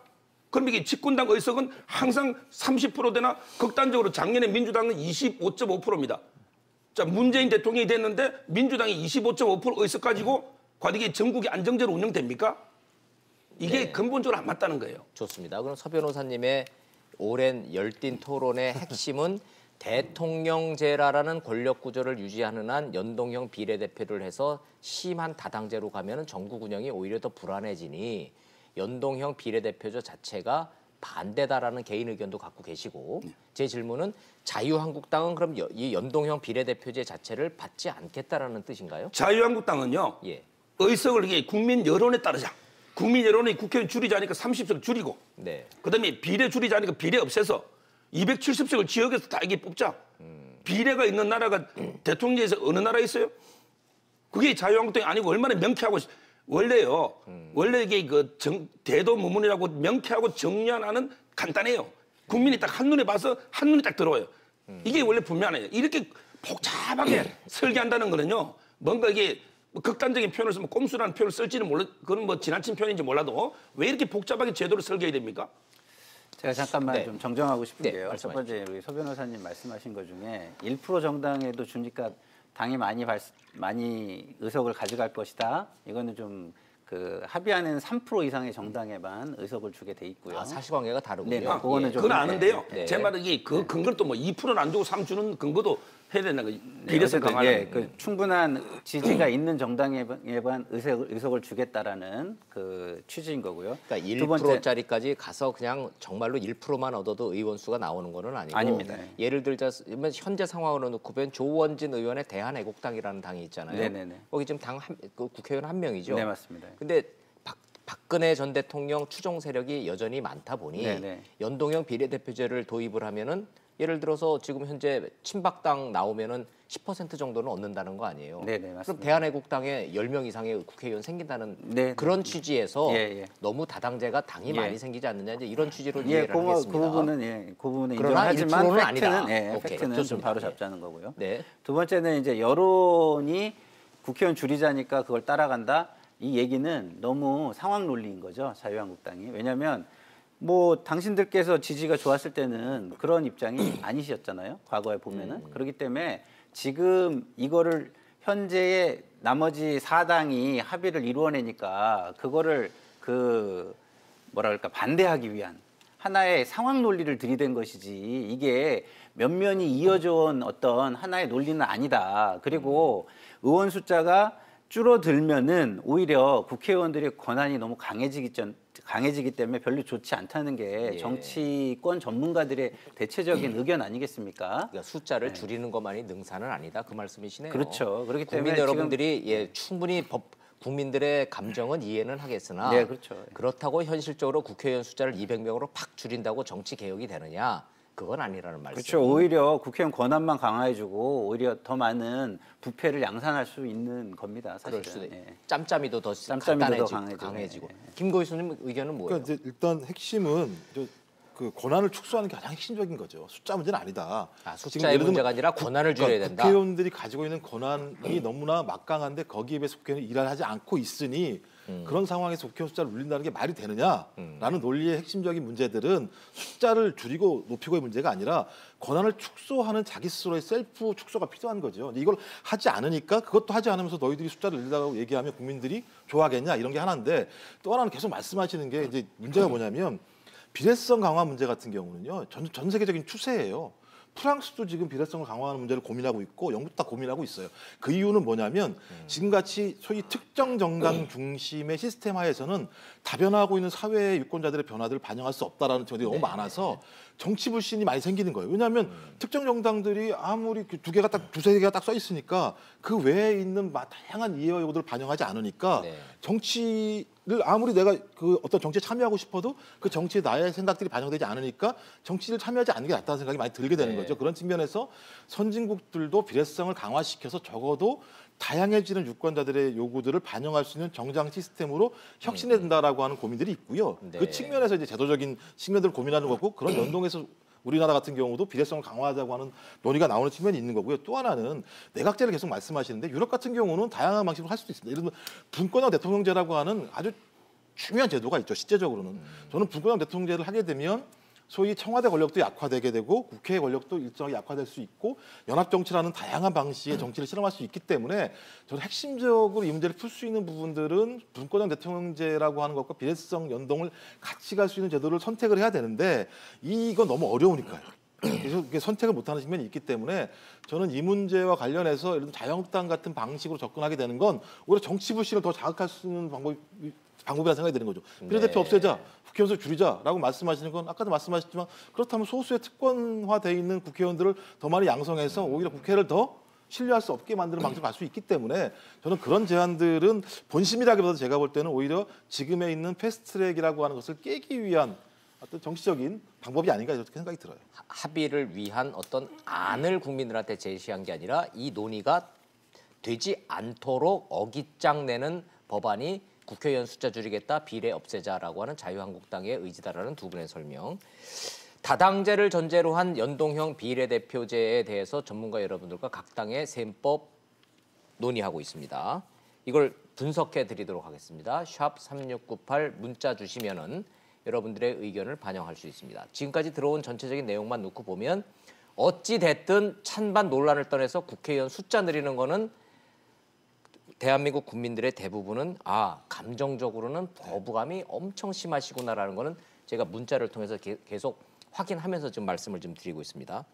그럼 이게 집권당 의석은 항상 30%대나 극단적으로 작년에 민주당은 25.5%입니다. 자, 문재인 대통령이 됐는데 민주당이 25.5% 의석 가지고 과연 이게 전국이 안정제로 운영됩니까? 이게 네. 근본적으로 안 맞다는 거예요. 좋습니다. 그럼 서 변호사님의 오랜 열띤 토론의 핵심은 대통령제라는 권력 구조를 유지하는 한 연동형 비례대표를 해서 심한 다당제로 가면 전국 운영이 오히려 더 불안해지니 연동형 비례대표제 자체가 반대다라는 개인 의견도 갖고 계시고 제 질문은 자유한국당은 그럼 이 연동형 비례대표제 자체를 받지 않겠다라는 뜻인가요? 자유한국당은요. 예. 의석을 이게 국민 여론에 따르자. 국민 여론이 국회의원 줄이자니까 30석 줄이고 네. 그다음에 비례 줄이자니까 비례 없애서 270석을 지역에서 다 이게 뽑자. 비례가 있는 나라가 대통령제에서 어느 나라에 있어요? 그게 자유한국당이 아니고 얼마나 명쾌하고 원래요. 원래 이게 대도무문이라고 명쾌하고 정리하는 간단해요. 국민이 딱 한눈에 봐서 한눈에 딱 들어와요. 이게 원래 분명해요. 이렇게 복잡하게 설계한다는 거는요. 뭔가 이게 뭐 극단적인 표현을 쓰면 꼼수라는 표현을 쓸지는 몰라. 그건 뭐 지나친 표현인지 몰라도 왜 이렇게 복잡하게 제도를 설계해야 됩니까? 제가 잠깐만 네. 좀 정정하고 싶은 네, 게요. 첫 말씀하십시오. 번째 우리 서 변호사님 말씀하신 것 중에 1% 정당에도 주니까 당이 많이 의석을 가져갈 것이다. 이거는 좀 그 합의안에는 3% 이상의 정당에만 의석을 주게 돼 있고요. 아, 사실관계가 다르군요. 네, 그거는 예. 좀- 그건 아는데요. 네. 제 말은 이게 그 근거를 또 뭐 2%는 안 주고 3 주는 근거도 해야 되는 거. 네, 비례성 어쨌든 강화는. 예, 그 충분한 지지가 있는 정당에만 의석을 주겠다라는 그 취지인 거고요. 그러니까 두 번째 1%짜리까지 가서 그냥 정말로 1%만 얻어도 의원 수가 나오는 거는 아니고 아닙니다. 예를 들자면 현재 상황으로 놓고 보면 조원진 의원의 대한애국당이라는 당이 있잖아요. 네네네. 거기 지금 그 국회의원 한 명이죠. 네, 맞습니다. 근데 박근혜 전 대통령 추종 세력이 여전히 많다 보니 네네. 연동형 비례대표제를 도입을 하면은 예를 들어서 지금 현재 친박당 나오면은 10% 정도는 얻는다는 거 아니에요. 네네, 그럼 맞습니다. 대한애국당에 10명 이상의 국회의원 생긴다는 네. 그런 취지에서 예, 예. 너무 다당제가 당이 예. 많이 생기지 않느냐 이제 이런 취지로 예, 이해를 하겠습니다. 그 부분은 그 부분은 그러나 인정하지만 1%는 팩트는 아니다. 예, 오케이, 팩트는 좀 좋습니다. 바로 예. 잡자는 거고요. 네. 두 번째는 이제 여론이 국회의원 줄이자니까 그걸 따라간다. 이 얘기는 너무 상황 논리인 거죠. 자유한국당이. 왜냐하면 뭐 당신들께서 지지가 좋았을 때는 그런 입장이 아니셨잖아요. 과거에 보면은. 그렇기 때문에 지금 이거를 현재의 나머지 4당이 합의를 이루어내니까 그거를 그 뭐라 그럴까 반대하기 위한 하나의 상황 논리를 들이댄 것이지 이게 면면이 이어져 온 어떤 하나의 논리는 아니다. 그리고 의원 숫자가 줄어들면은 오히려 국회의원들의 권한이 너무 강해지기 때문에 별로 좋지 않다는 게 예. 정치권 전문가들의 대체적인 의견 아니겠습니까? 그러니까 숫자를 줄이는 것만이 능사는 아니다 그 말씀이시네요. 그렇죠. 그렇기 국민 때문에 여러분들이 예, 충분히 국민들의 감정은 이해는 하겠으나 네, 그렇죠. 그렇다고 현실적으로 국회의원 숫자를 200명으로 팍 줄인다고 정치 개혁이 되느냐? 그건 아니라는 말씀. 그렇죠. 오히려 국회의원 권한만 강화해주고 오히려 더 많은 부패를 양산할 수 있는 겁니다. 그럴 사실은. 수도 예. 짬짬이도 더 짬짬이도 더 강해지고. 예. 김 교수님 의견은 뭐예요? 그러니까 이제 일단 핵심은 그 권한을 축소하는 게 가장 핵심적인 거죠. 숫자 문제는 아니다. 아, 지금 숫자의 예를 들면 문제가 아니라 권한을 줄여야 된다. 국회의원들이 가지고 있는 권한이 너무나 막강한데 거기에 비해서 국회의원이 일을 하지 않고 있으니 그런 상황에서 국회의원 숫자를 늘린다는 게 말이 되느냐라는 논리의 핵심적인 문제들은 숫자를 줄이고 높이고의 문제가 아니라 권한을 축소하는 자기 스스로의 셀프 축소가 필요한 거죠. 이걸 하지 않으니까 그것도 하지 않으면서 너희들이 숫자를 늘리라고 얘기하면 국민들이 좋아하겠냐 이런 게 하나인데 또 하나는 계속 말씀하시는 게 이제 문제가 뭐냐면 비례성 강화 문제 같은 경우는요 전 세계적인 추세예요. 프랑스도 지금 비례성을 강화하는 문제를 고민하고 있고 영국도 다 고민하고 있어요. 그 이유는 뭐냐면 지금같이 소위 특정 정당 중심의 시스템 하에서는 다변화하고 있는 사회의 유권자들의 변화들을 반영할 수 없다라는 점들이 너무 많아서 정치 불신이 많이 생기는 거예요. 왜냐하면 특정 정당들이 아무리 두세 개가 딱 써 있으니까 그 외에 있는 다양한 이해와 요구들을 반영하지 않으니까 네. 정치를 아무리 내가 그 어떤 정치에 참여하고 싶어도 그 정치에 나의 생각들이 반영되지 않으니까 정치를 참여하지 않는 게 낫다는 생각이 많이 들게 되는 거죠. 그런 측면에서 선진국들도 비례성을 강화시켜서 적어도 다양해지는 유권자들의 요구들을 반영할 수 있는 정당 시스템으로 혁신해야 된다라고 하는 고민들이 있고요. 네. 그 측면에서 이제 제도적인 측면들을 고민하는 거고 그런 연동해서 우리나라 같은 경우도 비례성을 강화하자고 하는 논의가 나오는 측면이 있는 거고요. 또 하나는 내각제를 계속 말씀하시는데 유럽 같은 경우는 다양한 방식으로 할 수도 있습니다. 예를 들면 분권형 대통령제라고 하는 아주 중요한 제도가 있죠. 실제적으로는. 저는 분권형 대통령제를 하게 되면 소위 청와대 권력도 약화되게 되고 국회의 권력도 일정하게 약화될 수 있고 연합정치라는 다양한 방식의 정치를 실험할 수 있기 때문에 저는 핵심적으로 이 문제를 풀 수 있는 부분들은 분권형 대통령제라고 하는 것과 비례성 연동을 같이 갈 수 있는 제도를 선택을 해야 되는데 이건 너무 어려우니까요. 그래서 선택을 못하는 측면이 있기 때문에 저는 이 문제와 관련해서 예를 들어 자유한국당 같은 방식으로 접근하게 되는 건 오히려 정치 불신을 더 자극할 수 있는 방법이 방법이라는 생각이 드는 거죠. 비례대표 없애자, 국회의원 수 줄이자라고 말씀하시는 건 아까도 말씀하셨지만 그렇다면 소수의 특권화돼 있는 국회의원들을 더 많이 양성해서 오히려 국회를 더 신뢰할 수 없게 만드는 방식으로 갈 수 있기 때문에 저는 그런 제안들은 본심이라기보다 제가 볼 때는 오히려 지금에 있는 패스트트랙이라고 하는 것을 깨기 위한 어떤 정치적인 방법이 아닌가 이렇게 생각이 들어요. 합의를 위한 어떤 안을 국민들한테 제시한 게 아니라 이 논의가 되지 않도록 어깃장 내는 법안이 국회의원 숫자 줄이겠다, 비례 없애자라고 하는 자유한국당의 의지다라는 두 분의 설명. 다당제를 전제로 한 연동형 비례대표제에 대해서 전문가 여러분들과 각 당의 셈법 논의하고 있습니다. 이걸 분석해 드리도록 하겠습니다. 샵 3698 문자 주시면은 여러분들의 의견을 반영할 수 있습니다. 지금까지 들어온 전체적인 내용만 놓고 보면 어찌 됐든 찬반 논란을 떠나서 국회의원 숫자 늘리는 거는 대한민국 국민들의 대부분은 감정적으로는 거부감이 엄청 심하시구나라는 거는 제가 문자를 통해서 계속 확인하면서 지금 말씀을 좀 드리고 있습니다.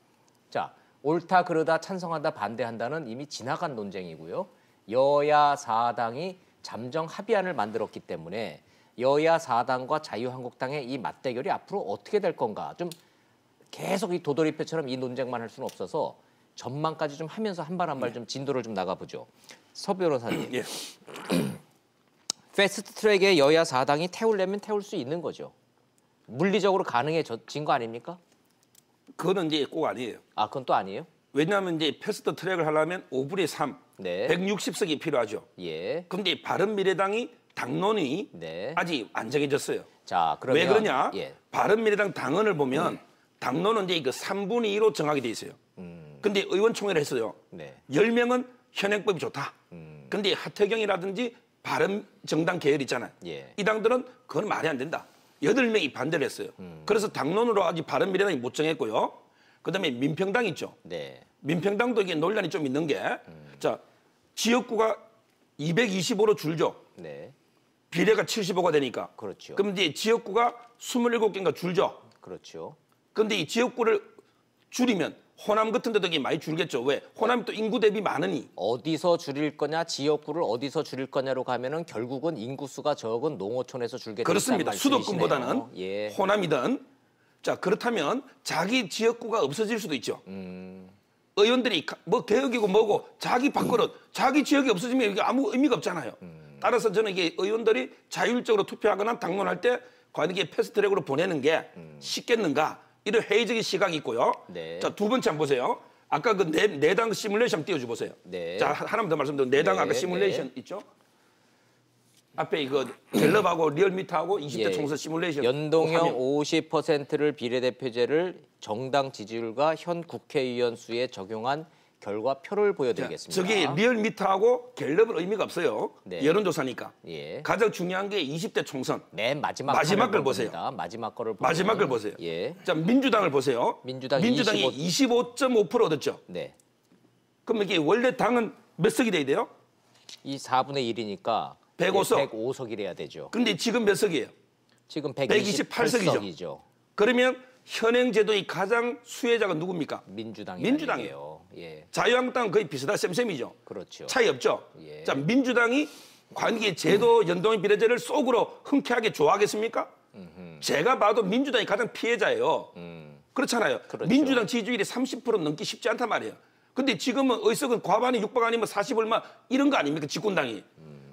자, 옳다 그르다 찬성한다 반대한다는 이미 지나간 논쟁이고요. 여야 4당이 잠정 합의안을 만들었기 때문에 여야 4당과 자유한국당의 이 맞대결이 앞으로 어떻게 될 건가 좀 계속 이 도돌이표처럼 이 논쟁만 할 수는 없어서 전망까지 좀 하면서 한 발 한 발 좀 진도를 좀 나가보죠. 서 변호사님. 예. 패스트트랙에 여야 4당이 태우려면 태울 수 있는 거죠. 물리적으로 가능해진 거 아닙니까? 그거는 이제 꼭 아니에요. 그건 또 아니에요? 왜냐하면 이제 패스트 트랙을 하려면 5분의 3, 네. 160석이 필요하죠. 예. 그런데 바른미래당이 당론이 네. 아직 안 정해졌어요. 자, 그러면 왜 그러냐? 예. 바른미래당 당헌을 보면 당론은 이제 그 3분의 2로 정하게 돼 있어요. 근데 의원총회를 했어요. 네. 10명은 현행법이 좋다. 근데 하태경이라든지 바른정당 계열 있잖아요. 예. 이 당들은 그건 말이 안 된다. 8명이 반대를 했어요. 그래서 당론으로 아직 바른미래당이 못 정했고요. 그다음에 민평당 있죠. 네. 민평당도 이게 논란이 좀 있는 게 자, 지역구가 225로 줄죠. 네. 비례가 75가 되니까. 그렇죠. 그럼 이제 지역구가 27개인가 줄죠. 그렇죠. 그런데 이 지역구를 줄이면 호남 같은 데도 이게 많이 줄겠죠. 왜? 호남이 또 인구 대비 많으니. 어디서 줄일 거냐, 지역구를 어디서 줄일 거냐로 가면은 결국은 인구수가 적은 농어촌에서 줄게 된다는 그렇습니다. 말씀이시네요. 수도권보다는 예. 호남이든. 자, 그렇다면 자기 지역구가 없어질 수도 있죠. 의원들이 뭐 개혁이고 뭐고 자기 밥그릇, 자기 지역이 없어지면 이게 아무 의미가 없잖아요. 따라서 저는 이게 의원들이 자율적으로 투표하거나 당론할 때 과연 이게 패스트트랙으로 보내는 게 쉽겠는가? 이런 회의적인 시각이 있고요. 네. 자, 두 번째 한번 보세요. 아까 그 내당 시뮬레이션 띄워줘 보세요. 네. 자, 하나만 더 말씀드리면 내당 네, 아까 시뮬레이션 네. 있죠? 앞에 이거 갤럽하고 리얼미터하고 20대 예. 총선 시뮬레이션. 연동형 화면. 50%를 비례대표제를 정당 지지율과 현 국회의원 수에 적용한 결과표를 보여드리겠습니다. 저기 리얼미터하고 갤럽은 의미가 없어요. 네. 여론조사니까. 예. 가장 중요한 게 20대 총선. 맨 마지막 마지막 걸 걸 보세요. 봅니다. 마지막 거를 마지막 보면, 걸 보세요. 예. 자, 민주당을 보세요. 민주당이 민주당이 25.5% 얻었죠. 네. 그럼 이게 원래 당은 몇 석이 돼야 돼요? 이 4분의 1이니까 105석. 105석이래야 되죠. 근데 지금 몇 석이에요? 지금 128석이죠. 128석이죠. 그러면 현행 제도의 가장 수혜자가 누굽니까? 민주당이에요. 민주당이에요. 예. 자유한국당은 거의 비슷한 셈셈이죠. 그렇죠. 차이 없죠. 예. 자, 민주당이 관계 제도 연동형 비례제를 속으로 흔쾌하게 좋아하겠습니까? 제가 봐도 민주당이 가장 피해자예요. 그렇잖아요. 그렇죠. 민주당 지지율이 30% 넘기 쉽지 않단 말이에요. 근데 지금은 의석은 과반이 6박 아니면 40 얼마 이런 거 아닙니까? 집권당이.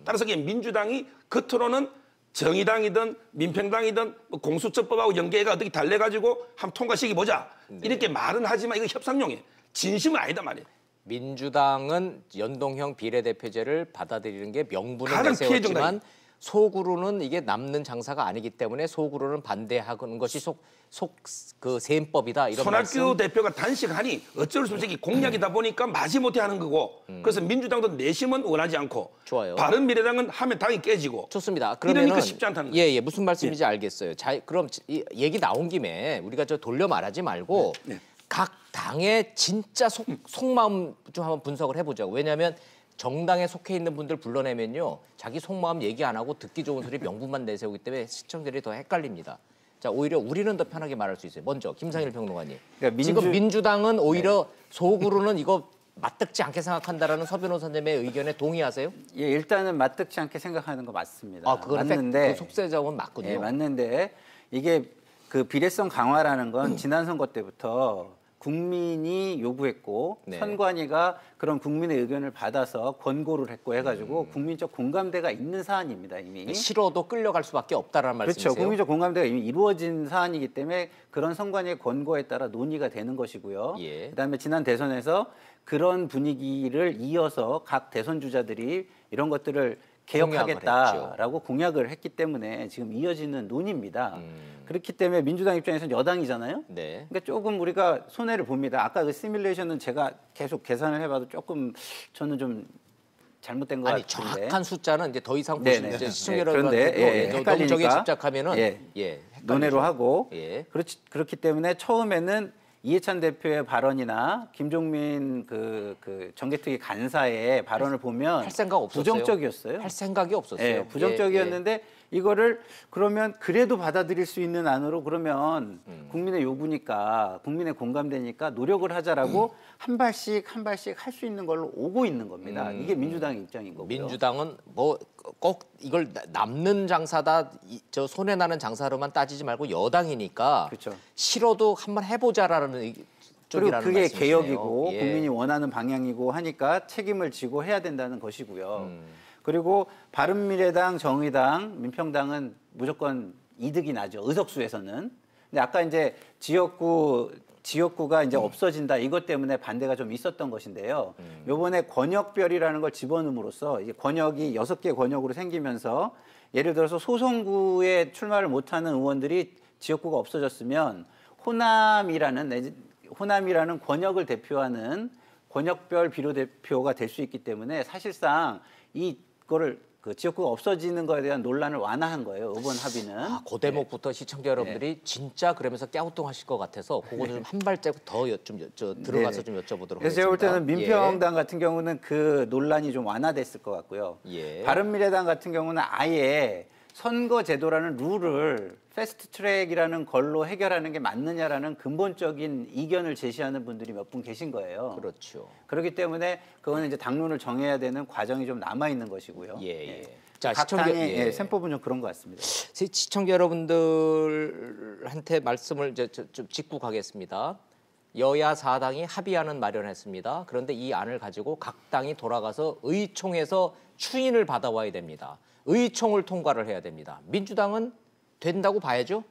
따라서 민주당이 겉으로는 정의당이든 민평당이든 뭐 공수처법하고 연계가 어떻게 달래가지고 한번 통과시켜보자. 이렇게 말은 하지만 이거 협상용이에요. 진심은 아니다 말이에요. 민주당은 연동형 비례대표제를 받아들이는 게 명분을 가장 피해 내세웠지만 속으로는 이게 남는 장사가 아니기 때문에 속으로는 반대하는 것이 그 셈법이다 이런 손학규 말씀. 대표가 단식하니 어쩔 수 없이 공약이다 보니까 마지못해 하는 거고 그래서 민주당도 내심은 원하지 않고 좋아요. 바른미래당은 하면 당이 깨지고 좋습니다. 그러면은 이러니까 쉽지 않다는 거예요. 예, 무슨 말씀인지 알겠어요. 자, 그럼 이 얘기 나온 김에 우리가 저 돌려 말하지 말고 네. 각 당의 진짜 속마음 좀 한번 분석을 해보죠. 왜냐하면 정당에 속해 있는 분들 불러내면요, 자기 속마음 얘기 안 하고 듣기 좋은 소리 명분만 내세우기 때문에 시청자들이 더 헷갈립니다. 자, 오히려 우리는 더 편하게 말할 수 있어요. 먼저 김상일 평론가님. 그러니까 지금 민주당은 오히려 속으로는 이거 맞득지 않게 생각한다라는 서 변호사님의 의견에 동의하세요? 예, 일단은 맞득지 않게 생각하는 거 맞습니다. 아, 그거는 그 속세적은 맞군요. 예, 맞는데 이게 그 비례성 강화라는 건 지난 선거 때부터 국민이 요구했고 네. 선관위가 그런 국민의 의견을 받아서 권고를 했고 해가지고 국민적 공감대가 있는 사안입니다 이미. 싫어도 끌려갈 수밖에 없다라는 말씀이세요? 그렇죠. 국민적 공감대가 이미 이루어진 사안이기 때문에 그런 선관위의 권고에 따라 논의가 되는 것이고요. 예. 그다음에 지난 대선에서 그런 분위기를 이어서 각 대선 주자들이 이런 것들을 개혁하겠다라고 공약을 했기 때문에 지금 이어지는 논의입니다. 그렇기 때문에 민주당 입장에서는 여당이잖아요. 네. 그러니까 조금 우리가 손해를 봅니다. 아까 그 시뮬레이션은 제가 계속 계산을 해봐도 조금 저는 좀 잘못된 것 아니 같은데. 정확한 숫자는 이제 더 이상 네네. 보시면 이제 네. 시청자 그런데, 여러분한테도 예, 너무 저기 헷갈리니까. 집착하면은 예. 헷갈리죠. 논의로 하고 예. 그렇기 때문에 처음에는 이해찬 대표의 발언이나 김종민 그 정개특위 간사의 발언을 보면 할 생각 없었어요. 부정적이었어요. 할 생각이 없었어요. 예, 부정적이었는데 이거를 그러면 그래도 받아들일 수 있는 안으로 그러면 국민의 요구니까 국민의 공감되니까 노력을 하자라고 한 발씩 할 수 있는 걸로 오고 있는 겁니다. 이게 민주당의 입장인 거고요. 민주당은 뭐 꼭 이걸 남는 장사다, 저 손해 나는 장사로만 따지지 말고 여당이니까 그렇죠. 싫어도 한번 해보자라는 그리고 쪽이라는 그게 말씀이시네요. 개혁이고 예. 국민이 원하는 방향이고 하니까 책임을 지고 해야 된다는 것이고요. 그리고 바른미래당, 정의당, 민평당은 무조건 이득이 나죠. 의석수에서는. 근데 아까 이제 지역구가 이제 없어진다 이것 때문에 반대가 좀 있었던 것인데요. 요번에 권역별이라는 걸 집어넣음으로써 이제 권역이 6개 권역으로 생기면서 예를 들어서 소송구에 출마를 못하는 의원들이 지역구가 없어졌으면 호남이라는 권역을 대표하는 권역별 비례대표가 될 수 있기 때문에 사실상 이거를 그 지역구가 없어지는 거에 대한 논란을 완화한 거예요. 이번 합의는. 아, 그 대목부터 시청자 여러분들이 진짜 그러면서 깨우뚱하실 것 같아서 그거는 좀 한 발자국 더 들어가서 좀 여쭤보도록 그래서 제가 볼 때는 하겠습니다. 민평당 같은 경우는 그 논란이 좀 완화됐을 것 같고요. 예. 바른미래당 같은 경우는 아예 선거 제도라는 룰을 패스트 트랙이라는 걸로 해결하는 게 맞느냐라는 근본적인 이견을 제시하는 분들이 몇 분 계신 거예요. 그렇죠. 그렇기 때문에 그거는 이제 당론을 정해야 되는 과정이 좀 남아 있는 것이고요. 예. 자, 각 시청자 당의 셈법은 좀 그런 것 같습니다. 시청자 여러분들한테 말씀을 이제 좀 짚고 가겠습니다. 여야 4당이 합의안을 마련했습니다. 그런데 이 안을 가지고 각 당이 돌아가서 의총에서 추인을 받아와야 됩니다. 의총을 통과를 해야 됩니다. 민주당은 된다고 봐야죠.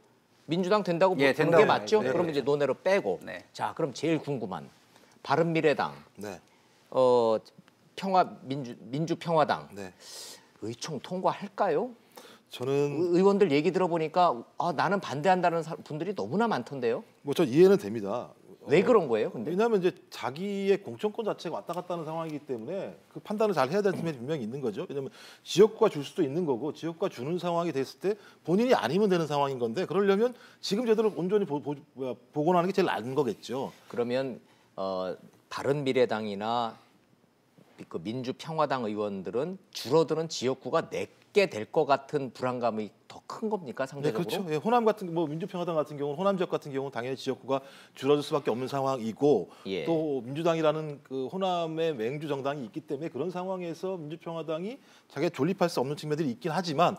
민주당 된다고 보는 된다고 게 맞죠? 봐야죠. 그럼 네. 이제 논의로 빼고. 네. 자, 그럼 제일 궁금한 바른미래당, 네. 민주평화당 네. 의총 통과할까요? 저는 의원들 얘기 들어보니까 나는 반대한다는 분들이 너무나 많던데요. 뭐 저 이해는 됩니다. 왜 그런 거예요? 근데 왜냐하면 이제 자기의 공천권 자체가 왔다 갔다 하는 상황이기 때문에 그 판단을 잘 해야 될 점이 분명히 있는 거죠. 왜냐하면 지역구가 줄 수도 있는 거고 지역구가 주는 상황이 됐을 때 본인이 아니면 되는 상황인 건데 그러려면 지금 제대로 온전히 복원하는 게 제일 나은 거겠죠. 그러면 바른미래당이나 그 민주평화당 의원들은 줄어드는 지역구가 내게 될 것 같은 불안감이 더 큰 겁니까 네, 상대적으로? 그렇죠. 예, 호남 같은 민주평화당 같은 경우는 호남 지역 같은 경우는 당연히 지역구가 줄어들 수밖에 없는 상황이고 예. 또 민주당이라는 그 호남의 맹주 정당이 있기 때문에 그런 상황에서 민주평화당이 자기가 존립할 수 없는 측면들이 있긴 하지만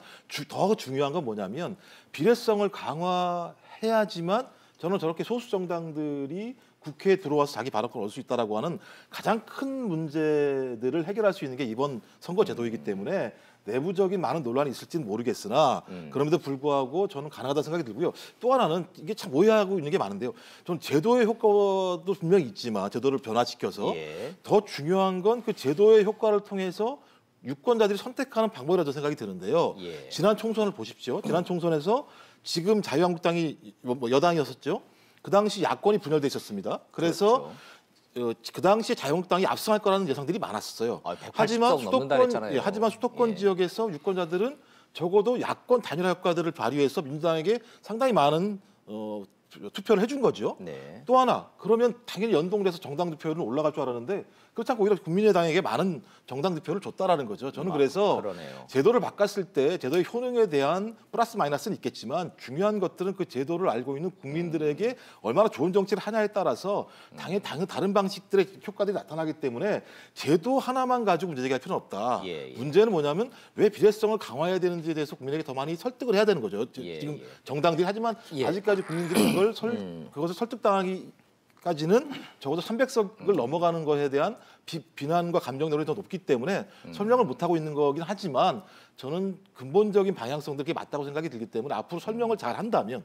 더 중요한 건 뭐냐면 비례성을 강화해야지만 저는 저렇게 소수 정당들이 국회에 들어와서 자기 발언권을 얻을 수 있다라고 하는 가장 큰 문제들을 해결할 수 있는 게 이번 선거 제도이기 때문에 내부적인 많은 논란이 있을지는 모르겠으나 그럼에도 불구하고 저는 가능하다 생각이 들고요. 또 하나는 이게 참 오해하고 있는 게 많은데요. 저는 제도의 효과도 분명히 있지만 제도를 변화시켜서 예. 더 중요한 건 그 제도의 효과를 통해서 유권자들이 선택하는 방법이라고 생각이 드는데요. 예. 지난 총선을 보십시오. 지난 총선에서 지금 자유한국당이 여당이었었죠. 그 당시 야권이 분열돼 있었습니다. 그래서 그 당시에 자유한국당이 압승할 거라는 예상들이 많았어요. 180석 넘는다 그랬잖아요. 하지만 수도권 예. 지역에서 유권자들은 적어도 야권 단일화 효과들을 발휘해서 민주당에게 상당히 많은 투표를 해준 거죠. 네. 또 하나 그러면 당연히 연동돼서 정당 득표율은 올라갈 줄 알았는데 그렇지 않고 오히려 국민의당에게 많은 정당 득표를 줬다라는 거죠. 저는 그래서 그러네요. 제도를 바꿨을 때 제도의 효능에 대한 플러스 마이너스는 있겠지만 중요한 것들은 그 제도를 알고 있는 국민들에게 얼마나 좋은 정치를 하냐에 따라서 당연히 다른 방식들의 효과들이 나타나기 때문에 제도 하나만 가지고 문제 제기할 필요는 없다. 예. 문제는 뭐냐면 왜 비례성을 강화해야 되는지에 대해서 국민에게 더 많이 설득을 해야 되는 거죠. 지금 정당들이 하지만 예. 아직까지 국민들이 그것을 설득당하기까지는 적어도 300석을 넘어가는 것에 대한 비난과 감정노력이 더 높기 때문에 설명을 못 하고 있는 거긴 하지만 저는 근본적인 방향성들이 맞다고 생각이 들기 때문에 앞으로 설명을 잘 한다면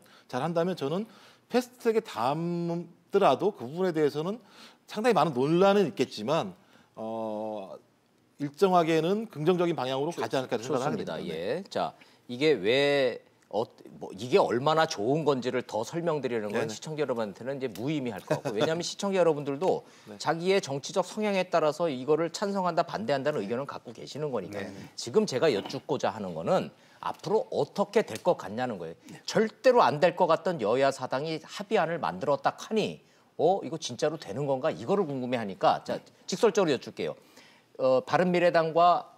저는 패스트트랙에 담더라도 그 부분에 대해서는 상당히 많은 논란은 있겠지만 일정하게는 긍정적인 방향으로 가지 않을까 생각을 하게 좋습니다. 됩니다. 예. 자, 이게 왜 이게 얼마나 좋은 건지를 더 설명드리는 건 네네. 시청자 여러분한테는 이제 무의미할 것 같고 왜냐하면 시청자 여러분들도 네. 자기의 정치적 성향에 따라서 이거를 찬성한다 반대한다는 의견을 갖고 계시는 거니까 지금 제가 여쭙고자 하는 거는 앞으로 어떻게 될 것 같냐는 거예요. 절대로 안 될 것 같던 여야 사당이 합의안을 만들었다 하니 이거 진짜로 되는 건가 이거를 궁금해하니까 자 직설적으로 여쭐게요. 바른미래당과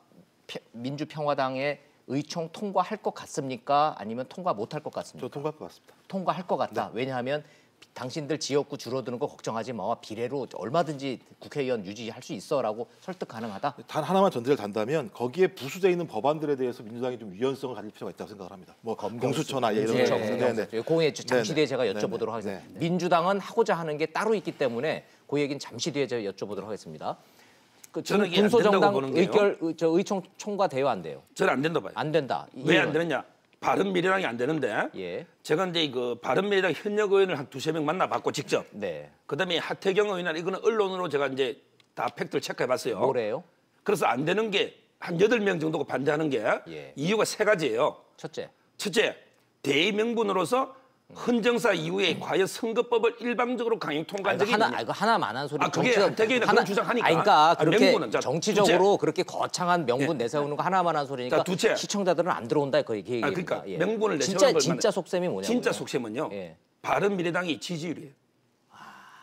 민주평화당의 의총 통과할 것 같습니까? 아니면 통과 못할 것 같습니까? 저 통과할 것 같습니다. 통과할 것 같다. 왜냐하면 당신들 지역구 줄어드는 거 걱정하지 마. 비례로 얼마든지 국회의원 유지할 수 있어라고 설득 가능하다. 단 하나만 전제를 단다면 거기에 부수돼 있는 법안들에 대해서 민주당이 좀 유연성을 가질 필요가 있다고 생각을 합니다. 뭐 공수처나 이런 예, 거. 예. 공에 잠시 뒤에 제가 여쭤보도록 네네. 하겠습니다. 네네. 민주당은 하고자 하는 게 따로 있기 때문에 그 얘기는 잠시 뒤에 제가 여쭤보도록 하겠습니다. 그 저는 이게 안 된다고 군소정당 보는 게요. 의총 총과돼요 안 돼요? 저는 안 된다 봐요. 안 된다. 왜 안 이유는? 되느냐? 바른미래당이 안 되는데 예. 제가 이제 그 바른미래당 현역 의원을 한 두세 명 만나봤고 직접. 네. 그다음에 하태경 의원이나 이거는 언론으로 제가 이제 다 팩트를 체크해봤어요. 뭐래요? 그래서 안 되는 게 한 8명 정도가 반대하는 게 예. 이유가 3가지예요. 첫째, 대의명분으로서 헌정사 이후에 과연 선거법을 일방적으로 강행 통과한 적이 있느냐. 이거 하나만 한 소리. 그게 한태경이나 그런 주장하니까. 그러니까 그렇게 명분은. 자, 정치적으로 둘째. 그렇게 거창한 명분 예. 내세우는 거 하나만 한 소리니까 자, 둘째. 시청자들은 안 들어온다 그 얘기입니다. 그러니까 예. 명분을 진짜 내세우는 진짜 걸 속셈이 뭐냐고요? 진짜 속셈은요. 예. 바른미래당이 지지율이에요.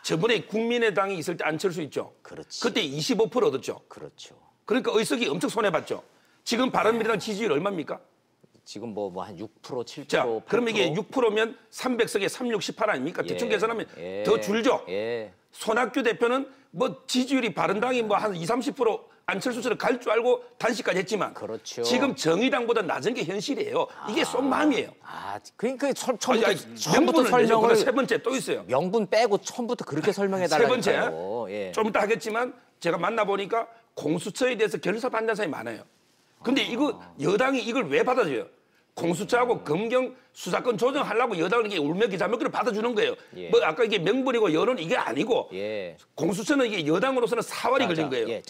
저번에 국민의당이 있을 때 안철수 있죠. 그렇지. 그때 25% 얻었죠. 그렇죠. 그러니까 의석이 엄청 손해봤죠. 지금 바른미래당 지지율 얼마입니까? 지금 뭐 한 6%, 7%, 자, 8%. 그러면 이게 6%면 300석에 368 아닙니까? 대충 계산하면 더 줄죠. 예. 손학규 대표는 뭐 지지율이 바른당이 뭐 한 20, 30% 안철수처럼 갈 줄 알고 단식까지 했지만 그렇죠. 지금 정의당보다 낮은 게 현실이에요. 이게 속마음이에요. 그러니까 처음부터 명분을 내죠. 설명을 세 번째 또 있어요. 명분 빼고 처음부터 그렇게 설명해 세 번째, 달라니까요. 예. 좀 이따 하겠지만 제가 만나보니까 공수처에 대해서 결사 반대하는 사람이 많아요. 근데 이거 여당이 이걸 왜 받아줘요? 공수처하고 검경 수사권 조정하려고 여당은 이게 울며기자먹기를 받아주는 거예요. 예. 뭐 아까 이게 명분이고 여론 이게 아니고 예. 공수처는 이게 여당으로서는 사활이 걸린 거예요. 예,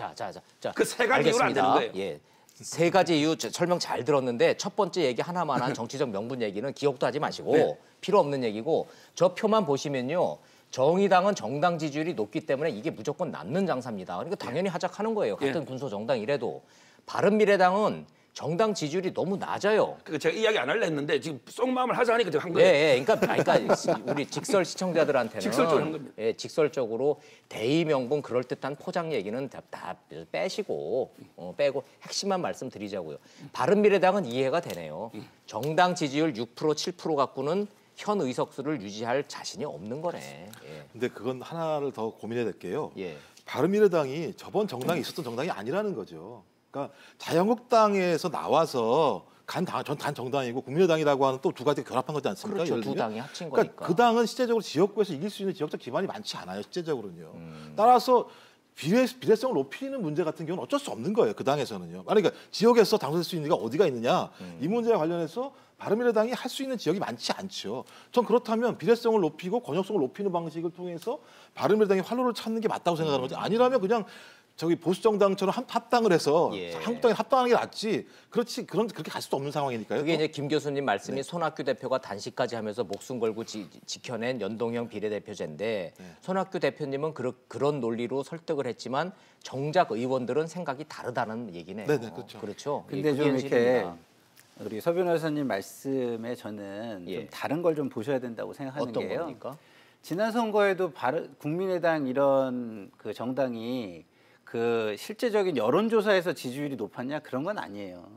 그 세 가지 이유로 안 되는 거예요. 예. 세 가지 이유 설명 잘 들었는데 첫 번째 얘기 하나만 한 정치적 명분 얘기는 기억도 하지 마시고 네. 필요 없는 얘기고 저 표만 보시면요. 정의당은 정당 지지율이 높기 때문에 이게 무조건 남는 장사입니다. 그러니까 당연히 하작하는 거예요. 같은 예. 군소 정당이라도. 바른미래당은 정당 지지율이 너무 낮아요. 그러니까 제가 이야기 안 하려 했는데 지금 속마음을 하자 하니까 제가 한 예, 거예요. 예. 그러니까 우리 직설 시청자들한테는 직설적으로 한 겁니다. 예, 직설적으로 대의 명분 그럴 듯한 포장 얘기는 다 빼시고 빼고 핵심만 말씀드리자고요. 바른미래당은 이해가 되네요. 정당 지지율 6% 7% 갖고는 현 의석수를 유지할 자신이 없는 거네. 예. 근데 그건 하나를 더 고민해야 될 게요. 예. 바른미래당이 저번 정당에 있었던 정당이 아니라는 거죠. 그러니까 자유한국당에서 나와서 단 정당이고 국민의당이라고 하는 또 두 가지가 결합한 거지 않습니까? 그렇죠. 예를 두 들면? 당이 합친 그러니까 거니까. 그 당은 실제적으로 지역구에서 이길 수 있는 지역적 기반이 많지 않아요. 실제적으로는요. 따라서 비례성을 높이는 문제 같은 경우는 어쩔 수 없는 거예요. 그 당에서는요. 그러니까 지역에서 당선될 수 있는 게 어디가 있느냐. 이 문제와 관련해서 바른미래당이 할 수 있는 지역이 많지 않죠. 전 그렇다면 비례성을 높이고 권역성을 높이는 방식을 통해서 바른미래당이 활로를 찾는 게 맞다고 생각하는 거죠. 아니라면 그냥 저기 보수 정당처럼 합당을 해서 예. 한국당에 합당하는 게 낫지. 그렇게 갈 수도 없는 상황이니까요. 그게 이제 김 교수님 말씀이 손학규 대표가 단식까지 하면서 목숨 걸고 지켜낸 연동형 비례대표제인데 손학규 대표님은 그런 논리로 설득을 했지만 정작 의원들은 생각이 다르다는 얘기네요. 네네, 그렇죠. 그렇죠. 근데 그게 좀 이렇게 현실입니다. 우리 서 변호사님 말씀에 저는 예. 좀 다른 걸 좀 보셔야 된다고 생각하는 어떤 게요. 겁니까? 지난 선거에도 국민의당 이런 그 정당이 그 실제적인 여론조사에서 지지율이 높았냐 그런 건 아니에요.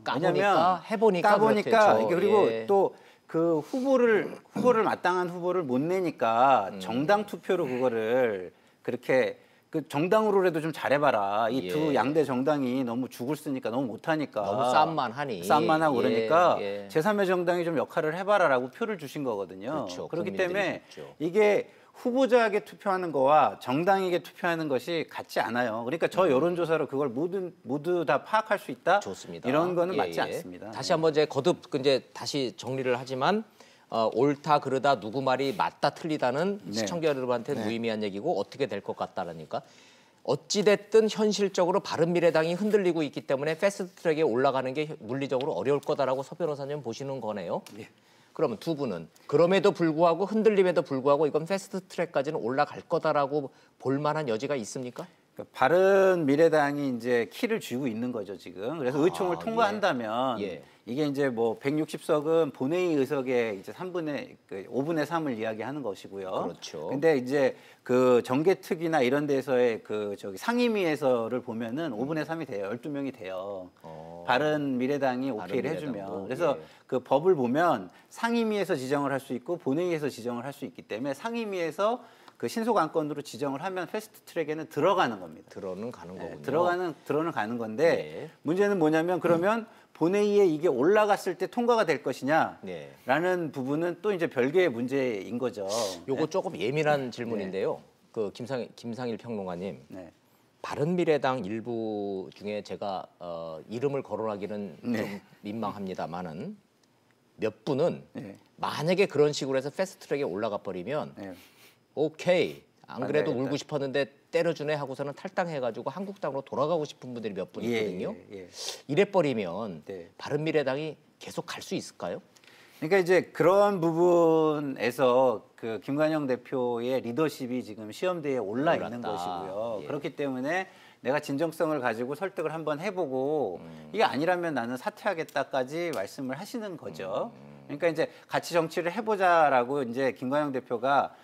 해보니까 까보니까 그렇겠죠. 이게 그리고 예. 또 그 후보를 마땅한 후보를 못 내니까 정당 투표로 그거를 그렇게 그 정당으로라도 좀 잘해봐라. 이 두 예. 양대 정당이 너무 죽을 쓰니까 너무 못하니까 너무 싸움만 하니. 싸움만 하고 예, 그러니까 예. 제3의 정당이 좀 역할을 해봐라라고 표를 주신 거거든요. 그렇죠. 그렇기 국민들이 때문에 줬죠. 이게 후보자에게 투표하는 거와 정당에게 투표하는 것이 같지 않아요. 그러니까 저 여론조사로 그걸 모두 다 파악할 수 있다. 좋습니다. 이런 거는 예, 맞지 예. 않습니다. 다시 한번 이제 거듭 이제 다시 정리를 하지만 옳다 그르다 누구 말이 맞다 틀리다는 네. 시청자 여러분한테는 무의미한 얘기고 어떻게 될 것 같다라니까 어찌 됐든 현실적으로 바른미래당이 흔들리고 있기 때문에 패스트트랙에 올라가는 게 물리적으로 어려울 거다라고 서 변호사님 보시는 거네요. 예. 그러면 두 분은 그럼에도 불구하고 흔들림에도 불구하고 이건 패스트트랙까지는 올라갈 거다라고 볼 만한 여지가 있습니까? 바른 미래당이 이제 키를 쥐고 있는 거죠 지금. 그래서 의총을 통과한다면 예. 이게 이제 뭐 160석은 본회의 의석의 이제 5분의 3을 이야기하는 것이고요. 그렇죠. 근데 이제 그 정개특위나 이런 데서의 그 저기 상임위에서를 보면은 5분의 3이 돼요. 12명이 돼요. 바른 미래당이 오케이를 바른미래당도, 해주면. 그래서 예. 그 법을 보면 상임위에서 지정을 할 수 있고 본회의에서 지정을 할 수 있기 때문에 상임위에서 그 신속 안건으로 지정을 하면 패스트트랙에는 들어가는 겁니다. 들어는 가는 거군요. 들어는 가는 건데 네. 문제는 뭐냐면 그러면 본회의에 이게 올라갔을 때 통과가 될 것이냐라는 네. 부분은 또 이제 별개의 문제인 거죠. 요거 조금 예민한 질문인데요. 그 김상일 평론가님, 네. 바른미래당 일부 중에 제가 이름을 거론하기는 네. 좀 민망합니다만은 몇 분은 네. 만약에 그런 식으로 해서 패스트트랙에 올라가 버리면 네. 오케이 안 그래도 맞아요. 울고 싶었는데 때려주네 하고서는 탈당해가지고 한국당으로 돌아가고 싶은 분들이 몇 분 있거든요. 예. 이래 버리면 네. 바른미래당이 계속 갈 수 있을까요? 그러니까 이제 그런 부분에서 그 김관영 대표의 리더십이 지금 시험대에 올라 있는 올랐다. 것이고요. 예. 그렇기 때문에 내가 진정성을 가지고 설득을 한번 해보고 이게 아니라면 나는 사퇴하겠다까지 말씀을 하시는 거죠. 그러니까 이제 같이 정치를 해보자라고 이제 김관영 대표가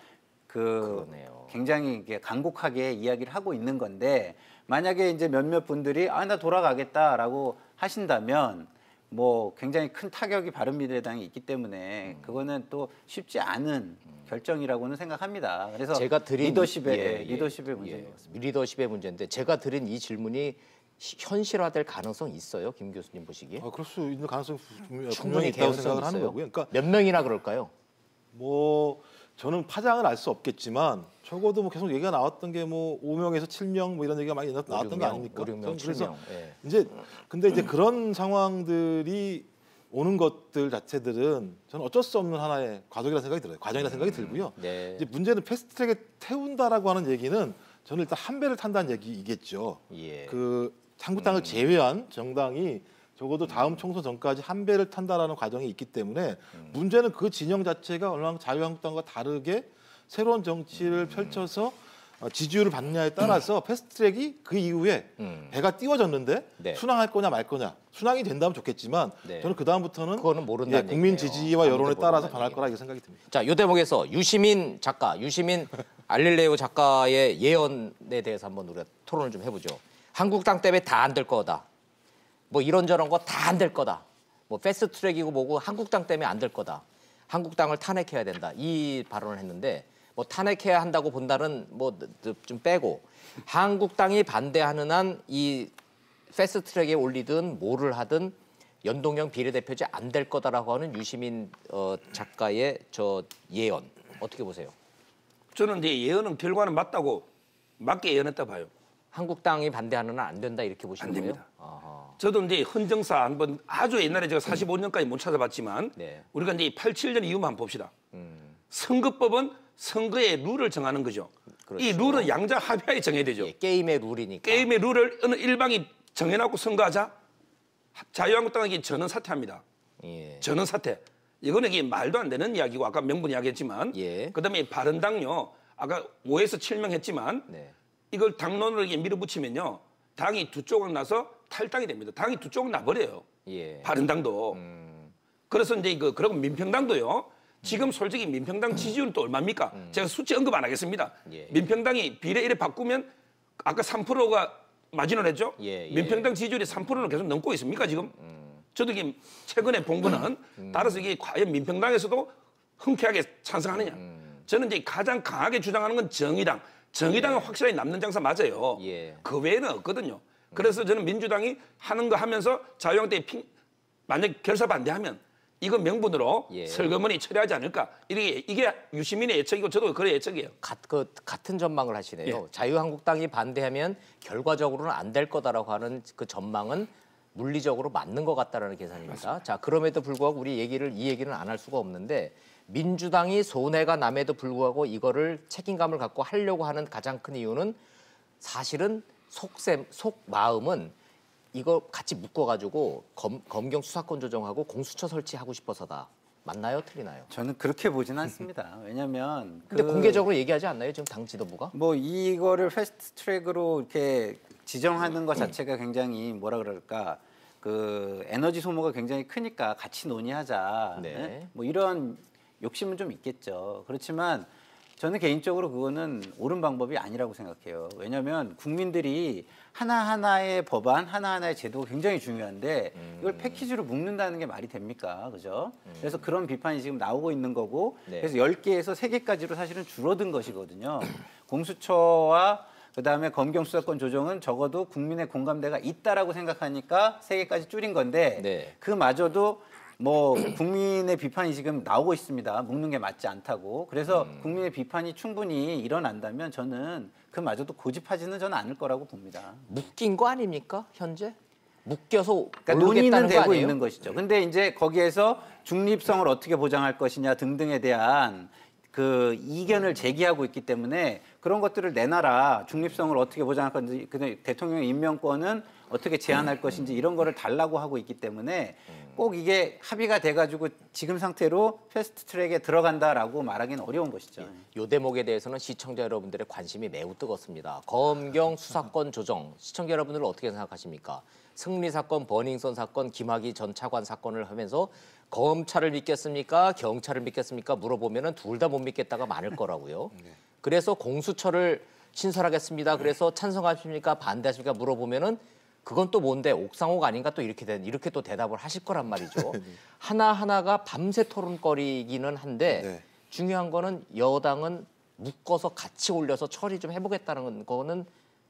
그러네요. 굉장히 이게 간곡하게 이야기를 하고 있는 건데 만약에 이제 몇몇 분들이 나 돌아가겠다라고 하신다면 뭐 굉장히 큰 타격이 바른미래당에 있기 때문에 그거는 또 쉽지 않은 결정이라고는 생각합니다. 그래서 제가 드린 리더십의 예, 문제인 것 같습니다. 리더십의 문제인데 제가 드린 이 질문이 현실화될 가능성 있어요, 김 교수님 보시기에? 그럴 수 있는 가능성이 분명히 충분히 있다고 개연성 생각을 하는 있어요. 거고요. 그러니까 몇 명이나 그럴까요? 뭐 저는 파장을 알 수 없겠지만 적어도 뭐 계속 얘기가 나왔던 게 뭐 5명에서 7명 뭐 이런 얘기가 많이 나왔던 거 아닙니까? 5, 6명, 저는 그래서 7명. 예. 이제 근데 이제 그런 상황들이 오는 것들 자체들은 저는 어쩔 수 없는 하나의 과정이라는 생각이 들어요. 과정이라는 생각이 들고요. 네. 이제 문제는 패스트트랙에 태운다라고 하는 얘기는 저는 일단 한 배를 탄다는 얘기이겠죠. 예. 그 한국당을 제외한 정당이 적어도 다음 총선 전까지 한 배를 탄다라는 과정이 있기 때문에 문제는 그 진영 자체가 얼마나 자유한국당과 다르게 새로운 정치를 펼쳐서 지지율을 받느냐에 따라서 패스트트랙이 그 이후에 배가 띄워졌는데 네. 순항할 거냐 말 거냐 순항이 된다면 좋겠지만 네. 저는 그 다음부터는 그거는 모른다는 국민 얘기네요. 지지와 여론에 아무도 따라서 모른다는 변할 얘기. 거라 이렇게 생각이 듭니다. 자, 요 대목에서 유시민 알릴레오 작가의 예언에 대해서 한번 우리가 토론을 좀 해보죠. 한국당 때문에 다 안 될 거다. 뭐 이런저런 거 다 안 될 거다. 뭐 패스트트랙이고 뭐고 한국당 때문에 안 될 거다. 한국당을 탄핵해야 된다. 이 발언을 했는데 뭐 탄핵해야 한다고 본다는 뭐 좀 빼고 한국당이 반대하는 한 이 패스트트랙에 올리든 뭐를 하든 연동형 비례대표제 안 될 거다라고 하는 유시민 작가의 저 예언 어떻게 보세요? 저는 이제 예언은 결과는 맞게 예언했다 봐요. 한국당이 반대하는 한 안 된다 이렇게 보시는 안 거예요? 됩니다. 아하. 저도 이제 헌정사 한번 아주 옛날에 제가 45년까지 못 찾아봤지만 네. 우리가 이제 87년 이후만 한번 봅시다. 선거법은 선거의 룰을 정하는 거죠. 그렇죠. 이 룰은 양자 합의하에 정해야 되죠. 예, 게임의 룰이니까. 게임의 룰을 어느 일방이 정해놓고 선거하자. 자유한국당에게 전원 사퇴합니다. 예. 전원 사퇴. 이거는 이게 말도 안 되는 이야기고 아까 명분 이야기했지만 예. 그다음에 바른당요. 아까 5에서 7명 했지만 네. 이걸 당론으로 이게 밀어붙이면요. 당이 두 쪽은 나서 탈당이 됩니다. 당이 두 쪽은 나버려요. 예. 바른당도. 그래서 이제 그리고 민평당도요. 지금 솔직히 민평당 지지율은 또 얼마입니까? 제가 수치 언급 안 하겠습니다. 예. 민평당이 비례 1에 바꾸면 아까 3%가 마진을 했죠. 예, 예. 민평당 지지율이 3%를 계속 넘고 있습니까 지금? 저도 이게 최근에 본 거는 따라서 이게 과연 민평당에서도 흔쾌하게 찬성하느냐. 저는 이제 가장 강하게 주장하는 건 정의당. 정의당은 확실하게 남는 장사 맞아요. 예. 그 외에는 없거든요. 그래서 저는 민주당이 하는 거 하면서 자유한국당이 만약 결사 반대하면 이거 명분으로 예. 설거머니 처리하지 않을까. 이게 유시민의 예측이고 저도 그런 예측이에요. 같은 전망을 하시네요. 예. 자유한국당이 반대하면 결과적으로는 안 될 거다라고 하는 그 전망은 물리적으로 맞는 것 같다라는 계산입니다. 맞습니다. 자, 그럼에도 불구하고 이 얘기는 안 할 수가 없는데 민주당이 손해가 남에도 불구하고 이거를 책임감을 갖고 하려고 하는 가장 큰 이유는 사실은 속마음은 이거 같이 묶어가지고 검경 수사권 조정하고 공수처 설치하고 싶어서다. 맞나요? 틀리나요? 저는 그렇게 보진 않습니다. 왜냐하면 근데 공개적으로 얘기하지 않나요? 지금 당 지도부가? 뭐 이거를 패스트 트랙으로 이렇게 지정하는 것 자체가 굉장히 뭐라 그럴까 그 에너지 소모가 굉장히 크니까 같이 논의하자. 네. 네? 뭐 이런 욕심은 좀 있겠죠. 그렇지만 저는 개인적으로 그거는 옳은 방법이 아니라고 생각해요. 왜냐하면 국민들이 하나하나의 법안, 하나하나의 제도가 굉장히 중요한데 이걸 패키지로 묶는다는 게 말이 됩니까? 그죠? 그래서 그런 비판이 지금 나오고 있는 거고 네. 그래서 10개에서 3개까지로 사실은 줄어든 것이거든요. 공수처와 그다음에 검경 수사권 조정은 적어도 국민의 공감대가 있다라고 생각하니까 3개까지 줄인 건데 네. 그마저도 뭐 국민의 비판이 지금 나오고 있습니다. 묶는 게 맞지 않다고. 그래서 국민의 비판이 충분히 일어난다면 저는 그마저도 고집하지는 저는 않을 거라고 봅니다. 묶인 거 아닙니까? 현재? 묶여서 그러니까 논의는 오르겠다는 거 되고 아니에요? 있는 것이죠. 근데 이제 거기에서 중립성을 어떻게 보장할 것이냐 등등에 대한 그 이견을 제기하고 있기 때문에 그런 것들을 내놔라. 중립성을 어떻게 보장할 건지, 대통령 임명권은 어떻게 제한할 것인지 이런 거를 달라고 하고 있기 때문에 꼭 이게 합의가 돼가지고 지금 상태로 패스트 트랙에 들어간다라고 말하기는 어려운 것이죠. 이 대목에 대해서는 시청자 여러분들의 관심이 매우 뜨겁습니다. 검경 수사권 조정, 시청자 여러분들은 어떻게 생각하십니까? 승리 사건, 버닝썬 사건, 김학의 전 차관 사건을 하면서 검찰을 믿겠습니까? 경찰을 믿겠습니까? 물어보면은 둘 다 못 믿겠다가 많을 거라고요. 그래서 공수처를 신설하겠습니다. 그래서 찬성하십니까? 반대하십니까? 물어보면은 그건 또 뭔데 옥상호가 아닌가 또 이렇게 또 대답을 하실 거란 말이죠. 하나하나가 밤새 토론거리기는 한데 네. 중요한 거는 여당은 묶어서 같이 올려서 처리 좀 해보겠다는 거는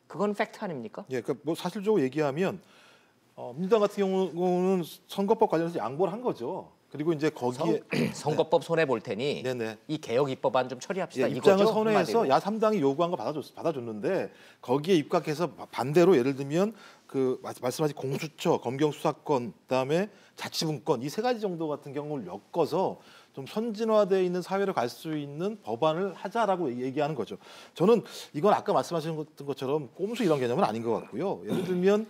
그건 팩트 아닙니까? 예, 그러니까 뭐 사실적으로 얘기하면 민주당 같은 경우는 선거법 관련해서 양보를 한 거죠. 그리고 이제 거기에 선거법 손해 볼 테니 네네. 이 개혁 입법안 좀 처리합시다. 예, 입장을 이거죠? 선회해서 한마디로. 야3당이 요구한 거 받아줬는데 거기에 입각해서 반대로 예를 들면 그 말씀하신 공수처, 검경 수사권, 그다음에 자치분권 이 3가지 정도 같은 경우를 엮어서 좀 선진화되어 있는 사회로 갈 수 있는 법안을 하자라고 얘기하는 거죠. 저는 이건 아까 말씀하신 것처럼 꼼수 이런 개념은 아닌 것 같고요. 예를 들면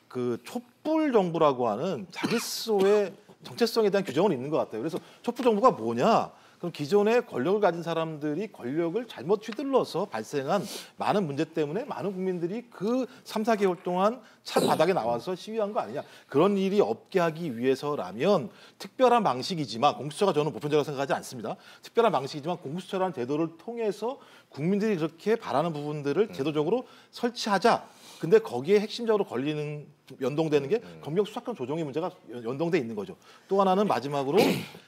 그 촛불 정부라고 하는 자기 스스로의 정체성에 대한 규정은 있는 것 같아요. 그래서 촛불 정부가 뭐냐? 그럼 기존의 권력을 가진 사람들이 권력을 잘못 휘둘러서 발생한 많은 문제 때문에 많은 국민들이 그 3, 4개월 동안 차 바닥에 나와서 시위한 거 아니냐. 그런 일이 없게 하기 위해서라면 특별한 방식이지만 공수처가 저는 보편적으로 생각하지 않습니다. 특별한 방식이지만 공수처라는 제도를 통해서 국민들이 그렇게 바라는 부분들을 제도적으로 설치하자. 근데 거기에 핵심적으로 연동되는 게 검경 수사권 조정의 문제가 연동돼 있는 거죠. 또 하나는 마지막으로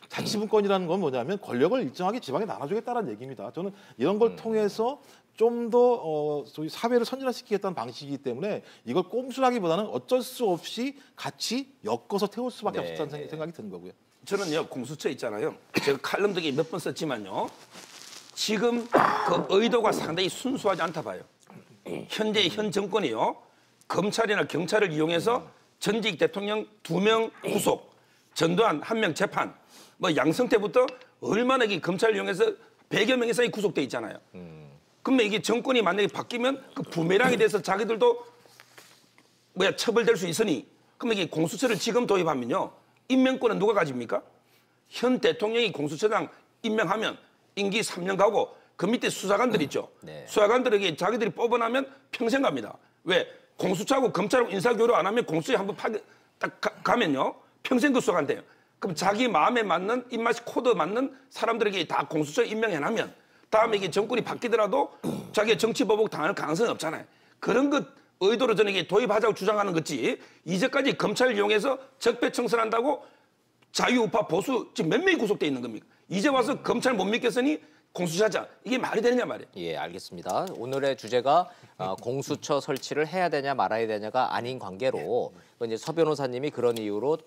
자치분권이라는 건 뭐냐면 권력을 일정하게 지방에 나눠주겠다는 얘기입니다. 저는 이런 걸 통해서 좀 더 소위 사회를 선진화시키겠다는 방식이기 때문에 이걸 꼼수라기보다는 어쩔 수 없이 같이 엮어서 태울 수밖에 네. 없다는 생각이 드는 거고요. 저는요 공수처 있잖아요. 제가 칼럼도 몇 번 썼지만요. 지금 그 의도가 상당히 순수하지 않다 봐요. 현 정권이요. 검찰이나 경찰을 이용해서 전직 대통령 2명 구속, 전두환 1명 재판, 뭐 양성태부터 얼마나 이 검찰을 이용해서 100여 명 이상이 구속돼 있잖아요. 그러면 이게 정권이 만약에 바뀌면 그 부메랑에 대해서 자기들도 처벌될 수 있으니 그러면 이게 공수처를 지금 도입하면요. 임명권은 누가 가집니까? 현 대통령이 공수처장 임명하면 임기 3년 가고 그 밑에 수사관들 있죠. 네. 수사관들에게 자기들이 뽑아나면 평생 갑니다. 왜? 공수처하고 검찰하고 인사교류 안 하면 공수처에 한번 딱 가면요. 평생 그 수사관 돼요. 그럼 자기 마음에 맞는 입맛이 코드 맞는 사람들에게 다 공수처에 임명해놓으면 다음에 이게 정권이 바뀌더라도 자기가 정치 보복 당할 가능성이 없잖아요. 그런 것 의도로 저는 이게 도입하자고 주장하는 거지. 이제까지 검찰을 이용해서 적폐청산한다고 자유우파 보수 지금 몇 명이 구속돼 있는 겁니까? 이제 와서 검찰 못 믿겠으니 공수처하자. 이게 말이 되느냐 말이에요. 예, 알겠습니다. 오늘의 주제가 공수처 설치를 해야 되냐 말아야 되냐가 아닌 관계로 이제 서 변호사님이 그런 이유로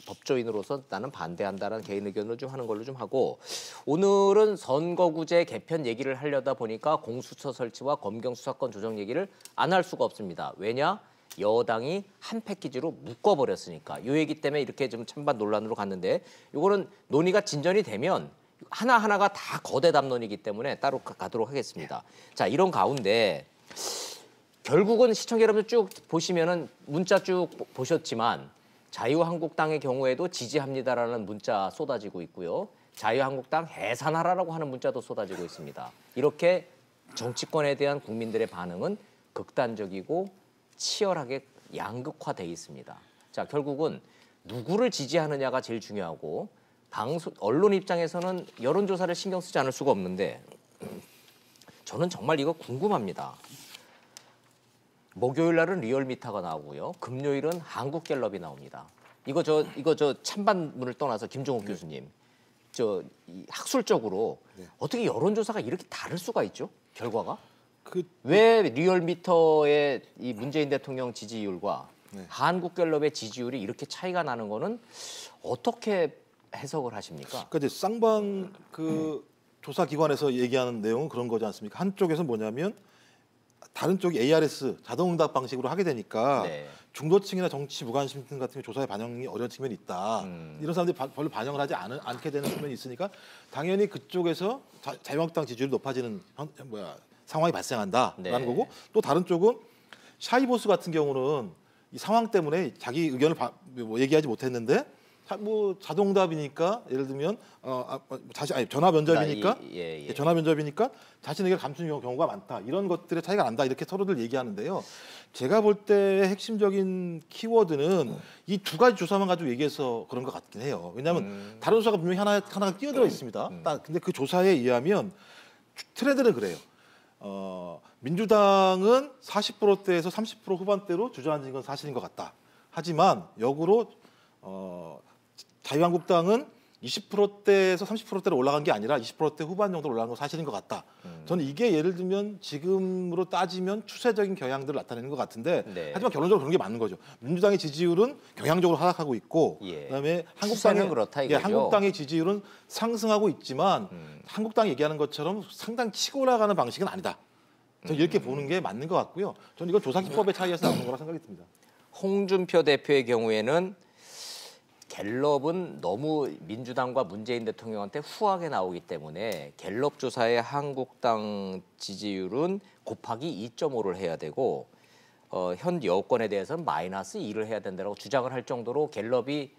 법조인으로서 나는 반대한다는 개인 의견을 좀 하는 걸로 좀 하고, 오늘은 선거구제 개편 얘기를 하려다 보니까 공수처 설치와 검경 수사권 조정 얘기를 안 할 수가 없습니다. 왜냐? 여당이 한 패키지로 묶어버렸으니까. 이 얘기 때문에 이렇게 좀 찬반 논란으로 갔는데, 이거는 논의가 진전이 되면 하나하나가 다 거대 담론이기 때문에 따로 가도록 하겠습니다. 자, 이런 가운데 결국은 시청자 여러분 쭉 보시면은 문자 쭉 보셨지만 자유한국당의 경우에도 지지합니다라는 문자 쏟아지고 있고요. 자유한국당 해산하라라고 하는 문자도 쏟아지고 있습니다. 이렇게 정치권에 대한 국민들의 반응은 극단적이고 치열하게 양극화돼 있습니다. 자, 결국은 누구를 지지하느냐가 제일 중요하고, 언론 입장에서는 여론조사를 신경 쓰지 않을 수가 없는데, 저는 정말 이거 궁금합니다. 목요일 날은 리얼미터가 나오고요. 금요일은 한국갤럽이 나옵니다. 이거 저 찬반문을 떠나서 김종욱 교수님, 이 학술적으로 어떻게 여론조사가 이렇게 다를 수가 있죠? 결과가? 왜 리얼미터의 이 문재인 대통령 지지율과 한국갤럽의 지지율이 이렇게 차이가 나는 거는 어떻게 해석을 하십니까? 그러니까 이제 쌍방 그 조사 기관에서 얘기하는 내용은 그런 거지 않습니까? 한쪽에서 뭐냐면 다른 쪽이 ARS 자동응답 방식으로 하게 되니까 네. 중도층이나 정치 무관심층 같은 게 조사에 반영이 어려운 측면이 있다. 이런 사람들이 별로 반영을 하지 않게 되는 측면이 있으니까 당연히 그쪽에서 자유한국당 지지율이 높아지는 상황이 발생한다라는 네. 거고, 또 다른 쪽은 샤이보스 같은 경우는 이 상황 때문에 자기 의견을 얘기하지 못했는데 자동답이니까 예를 들면 전화 면접이니까 전화 면접이니까 자신에게 감추는 경우가 많다, 이런 것들의 차이가 난다, 이렇게 서로들 얘기하는데요. 제가 볼 때 핵심적인 키워드는 이 두 가지 조사만 가지고 얘기해서 그런 것 같긴 해요. 왜냐하면 다른 조사가 분명히 하나가 끼어들어 있습니다. 근데 그 조사에 의하면 트렌드는 그래요. 민주당은 40%대에서 30% 후반대로 주저앉은 건 사실인 것 같다. 하지만 역으로 자유한국당은 20%대에서 30%대로 올라간 게 아니라 20%대 후반 정도로 올라간 건 사실인 것 같다. 저는 이게 예를 들면 지금으로 따지면 추세적인 경향들을 나타내는 것 같은데, 네. 하지만 결론적으로 그런 게 맞는 거죠. 민주당의 지지율은 경향적으로 하락하고 있고, 그다음에 한국당의 지지율은 상승하고 있지만 한국당이 얘기하는 것처럼 상당히 치고 올라가는 방식은 아니다. 저는 이렇게 보는 게 맞는 것 같고요. 저는 이건 조사 기법의 차이에서 나오는 거라 생각이 듭니다. 홍준표 대표의 경우에는 갤럽은 너무 민주당과 문재인 대통령한테 후하게 나오기 때문에 갤럽 조사의 한국당 지지율은 곱하기 2.5를 해야 되고, 현 여권에 대해서는 마이너스 2를 해야 된다고 주장을 할 정도로 갤럽이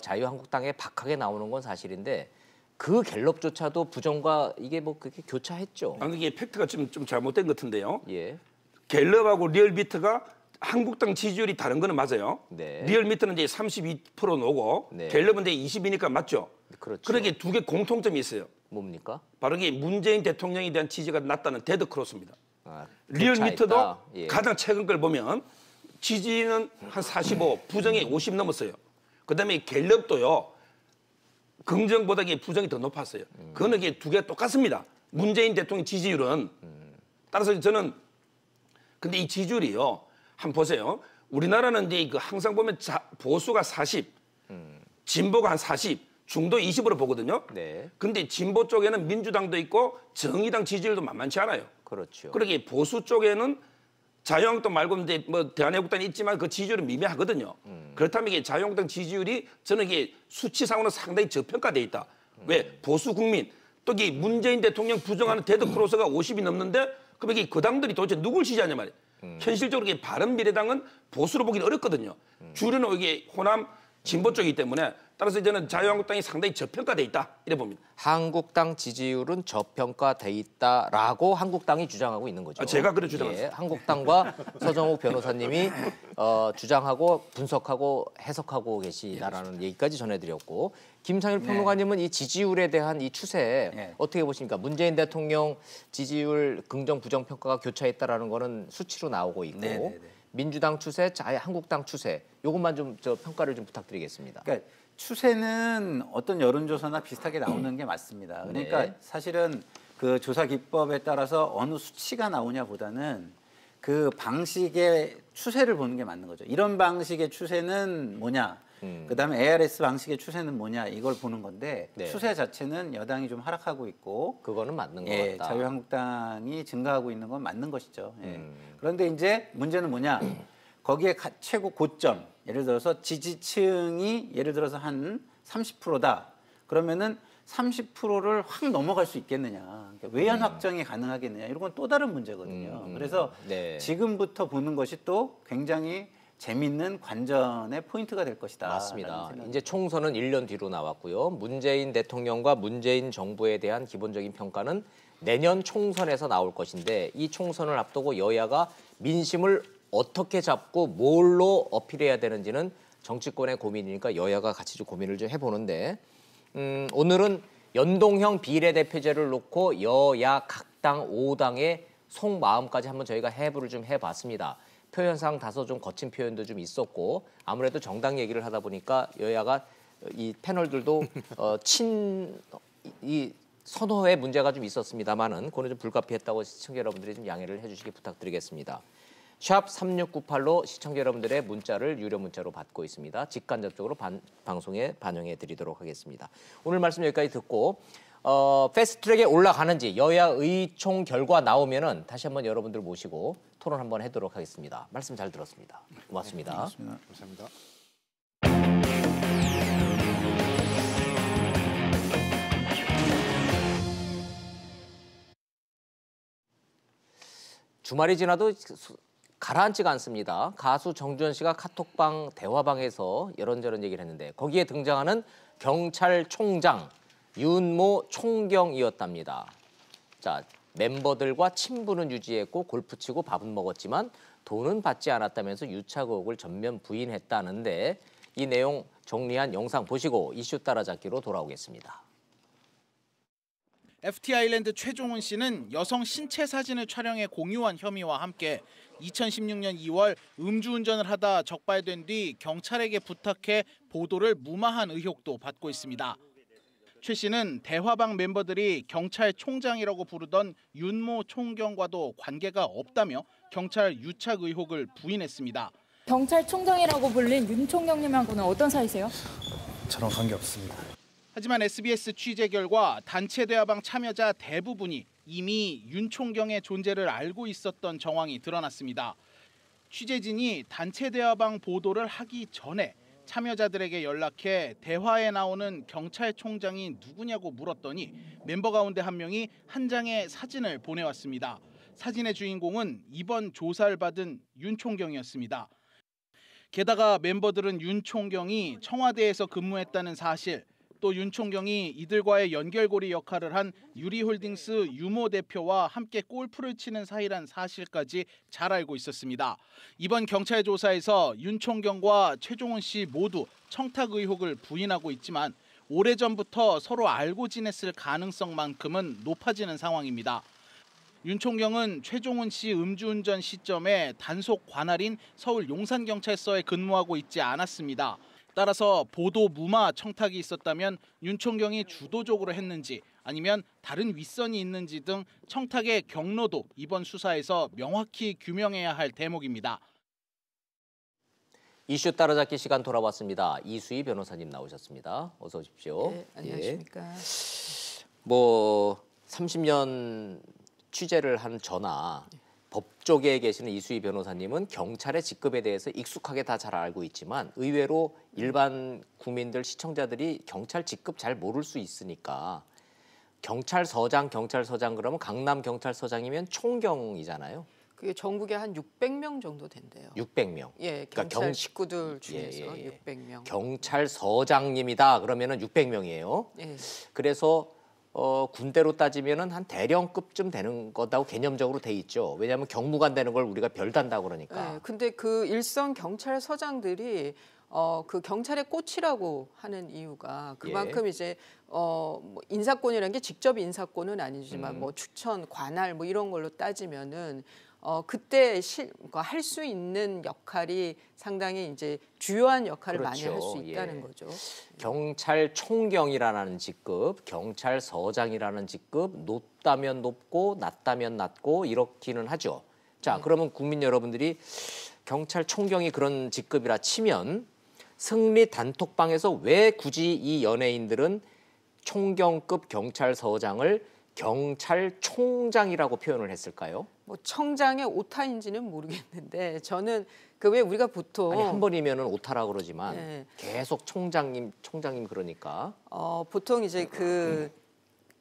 자유한국당에 박하게 나오는 건 사실인데, 그 갤럽조차도 부정과 이게 그렇게 교차했죠. 이게 팩트가 좀 잘못된 것 같은데요. 예. 갤럽하고 리얼미터가 한국당 지지율이 다른 거는 맞아요. 네. 리얼미터는 이제 32% 나오고 네. 갤럽은 이제 20이니까 맞죠. 그렇죠. 그러게 두 개 공통점이 있어요. 뭡니까? 바로 이게 문재인 대통령에 대한 지지가 낮다는 데드 크로스입니다. 교차 리얼미터도 있다. 예. 가장 최근 걸 보면 지지는 한 45, 부정이 50 넘었어요. 그다음에 갤럽도요. 긍정보다 이게 부정이 더 높았어요. 그거는 이게 두 개가 똑같습니다. 문재인 대통령 지지율은 따라서 저는 근데 이 지지율이요. 한번 보세요. 우리나라는 이제 항상 보면 보수가 40, 진보가 한 40, 중도 20으로 보거든요. 네. 근데 진보 쪽에는 민주당도 있고 정의당 지지율도 만만치 않아요. 그렇죠. 그러게 보수 쪽에는 자유한국당 말고 이제 대한애국당이 있지만 그 지지율은 미미하거든요. 그렇다면 이게 자유한국당 지지율이 저는 이게 수치상으로는 상당히 저평가돼 있다. 왜? 보수 국민 또 이게 문재인 대통령 부정하는 데드 크로스가 50이 넘는데 그럼 이게 그 당들이 도대체 누굴 지지하냐 말이에요. 현실적으로 이게 바른미래당은 보수로 보기는 어렵거든요. 주류는 이게 호남 진보 쪽이기 때문에 따라서 저는 자유한국당이 상당히 저평가돼 있다 이래 봅니다. 한국당 지지율은 저평가돼 있다라고 한국당이 주장하고 있는 거죠. 제가 그래 주장했어요. 예, 한국당과 서정욱 변호사님이 주장하고 분석하고 해석하고 계시다라는 얘기까지 전해드렸고, 김상일 평론가님은 이 지지율에 대한 이 추세 어떻게 보십니까? 문재인 대통령 지지율 긍정 부정 평가가 교차했다라는 거는 수치로 나오고 있고, 민주당 추세, 한국당 추세. 요것만 좀 평가를 좀 부탁드리겠습니다. 그러니까 추세는 어떤 여론조사나 비슷하게 나오는 게 맞습니다. 그러니까 네. 사실은 그 조사 기법에 따라서 어느 수치가 나오냐보다는 그 방식의 추세를 보는 게 맞는 거죠. 이런 방식의 추세는 뭐냐, 그다음에 ARS 방식의 추세는 뭐냐 이걸 보는 건데 네. 추세 자체는 여당이 좀 하락하고 있고 그거는 맞는 것 예, 같다. 자유한국당이 증가하고 있는 건 맞는 것이죠. 예. 그런데 이제 문제는 뭐냐? 거기에 최고 고점, 예를 들어서 지지층이 예를 들어서 한 30%다. 그러면은 30%를 확 넘어갈 수 있겠느냐? 그러니까 외연 확정이 가능하겠느냐? 이런 건 또 다른 문제거든요. 그래서 네. 지금부터 보는 것이 또 굉장히 재밌는 관전의 포인트가 될 것이다. 맞습니다. 이제 총선은 1년 뒤로 나왔고요. 문재인 대통령과 문재인 정부에 대한 기본적인 평가는 내년 총선에서 나올 것인데 이 총선을 앞두고 여야가 민심을 어떻게 잡고 뭘로 어필해야 되는지는 정치권의 고민이니까 여야가 같이 좀 고민을 좀 해보는데 오늘은 연동형 비례대표제를 놓고 여야 각당 5당의 속마음까지 한번 저희가 해부를 좀 해봤습니다. 표현상 다소 좀 거친 표현도 좀 있었고 아무래도 정당 얘기를 하다 보니까 여야가 이 패널들도 이 선호의 문제가 좀 있었습니다만은 그거는 좀 불가피했다고 시청자 여러분들이 좀 양해를 해주시기 부탁드리겠습니다. 샵 3698로 시청자 여러분들의 문자를 유료 문자로 받고 있습니다. 직간접적으로 방송에 반영해 드리도록 하겠습니다. 오늘 말씀 여기까지 듣고 패스트트랙에 올라가는지 여야 의총 결과 나오면은 다시 한번 여러분들 모시고 토론 한번 해도록 하겠습니다. 말씀 잘 들었습니다. 고맙습니다. 고맙습니다. 감사합니다. 주말이 지나도 가라앉지가 않습니다. 가수 정주현 씨가 카톡방 대화방에서 이런저런 얘기를 했는데 거기에 등장하는 경찰총장 윤모 총경이었답니다. 자, 멤버들과 친분은 유지했고 골프 치고 밥은 먹었지만 돈은 받지 않았다면서 유착 의혹을 전면 부인했다는데 이 내용 정리한 영상 보시고 이슈 따라잡기로 돌아오겠습니다. FT 아일랜드 최종훈 씨는 여성 신체 사진을 촬영해 공유한 혐의와 함께 2016년 2월 음주운전을 하다 적발된 뒤 경찰에게 부탁해 보도를 무마한 의혹도 받고 있습니다. 최 씨는 대화방 멤버들이 경찰총장이라고 부르던 윤모 총경과도 관계가 없다며 경찰 유착 의혹을 부인했습니다. 경찰총장이라고 불린 윤 총경님하고는 어떤 사이세요? 저랑 관계없습니다. 하지만 SBS 취재 결과 단체 대화방 참여자 대부분이 이미 윤 총경의 존재를 알고 있었던 정황이 드러났습니다. 취재진이 단체 대화방 보도를 하기 전에 참여자들에게 연락해 대화에 나오는 경찰총장이 누구냐고 물었더니 멤버 가운데 한 명이 한 장의 사진을 보내왔습니다. 사진의 주인공은 이번 조사를 받은 윤 총경이었습니다. 게다가 멤버들은 윤 총경이 청와대에서 근무했다는 사실, 또 윤 총경이 이들과의 연결고리 역할을 한 유리홀딩스 유모 대표와 함께 골프를 치는 사이란 사실까지 잘 알고 있었습니다. 이번 경찰 조사에서 윤 총경과 최종훈 씨 모두 청탁 의혹을 부인하고 있지만 오래전부터 서로 알고 지냈을 가능성만큼은 높아지는 상황입니다. 윤 총경은 최종훈 씨 음주운전 시점에 단속 관할인 서울 용산경찰서에 근무하고 있지 않았습니다. 따라서 보도 무마 청탁이 있었다면 윤 총경이 주도적으로 했는지 아니면 다른 윗선이 있는지 등 청탁의 경로도 이번 수사에서 명확히 규명해야 할 대목입니다. 이슈 따라잡기 시간 돌아왔습니다. 이수희 변호사님 나오셨습니다. 어서 오십시오. 네, 안녕하십니까. 뭐 30년 취재를 한 저나 법조계에 계시는 이수희 변호사님은 경찰의 직급에 대해서 익숙하게 다 잘 알고 있지만 의외로 일반 국민들 시청자들이 경찰 직급 잘 모를 수 있으니까 경찰서장 그러면 강남 경찰서장이면 총경이잖아요. 그게 전국에 한 600명 정도 된대요. 600명. 예, 그러니까 경찰 식구들 중에서 예. 600명. 경찰서장님이다 그러면은 600명이에요. 예. 그래서 군대로 따지면은 한 대령급쯤 되는 거다고 개념적으로 돼 있죠. 왜냐하면 경무관 되는 걸 우리가 별단다고 그러니까. 예, 근데 그 일선 경찰서장들이 그 경찰의 꽃이라고 하는 이유가 그만큼 이제 뭐 인사권이라는 게 직접 인사권은 아니지만 뭐 추천, 관할 뭐 이런 걸로 따지면은 그때 할 수 있는 역할이 상당히 이제 주요한 역할을 많이 할 수 그렇죠. 있다는 예. 거죠. 경찰총경이라는 직급, 경찰서장이라는 직급, 높다면 높고 낮다면 낮고 이렇기는 하죠. 자, 그러면 국민 여러분들이 경찰총경이 그런 직급이라 치면 승리 단톡방에서 왜 굳이 이 연예인들은 총경급 경찰서장을 경찰총장이라고 표현을 했을까요? 뭐 청장의 오타인지는 모르겠는데 저는 그 왜 우리가 보통 아니 한 번이면은 오타라고 그러지만 네. 계속 총장님 그러니까 보통 이제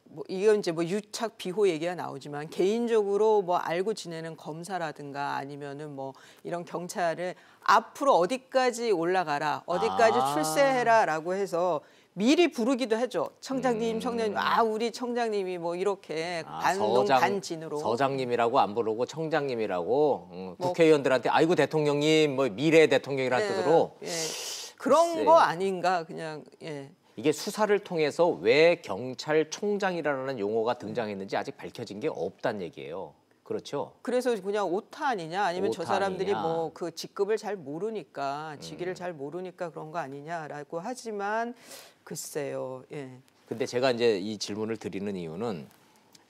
뭐 이건 이제 뭐 유착 비호 얘기가 나오지만 개인적으로 뭐 알고 지내는 검사라든가 아니면은 뭐 이런 경찰을 앞으로 어디까지 올라가라, 어디까지 출세해라라고 해서 미리 부르기도 하죠. 청장님, 청장님, 우리 청장님이 뭐 이렇게 반동 반진으로 서장님이라고 안 부르고 청장님이라고 국회의원들한테 아이고 대통령님 뭐 미래 대통령이라는 뜻으로 그런 글쎄요. 거 아닌가 그냥 이게 수사를 통해서 왜 경찰총장이라는 용어가 등장했는지 아직 밝혀진 게 없다는 얘기예요. 그렇죠? 그래서 그냥 오타 아니냐 아니면 오타 저 사람들이 아니냐. 뭐 그 직급을 잘 모르니까 직위를 잘 모르니까 그런 거 아니냐라고 하지만 글쎄요. 예. 근데 제가 이제 이 질문을 드리는 이유는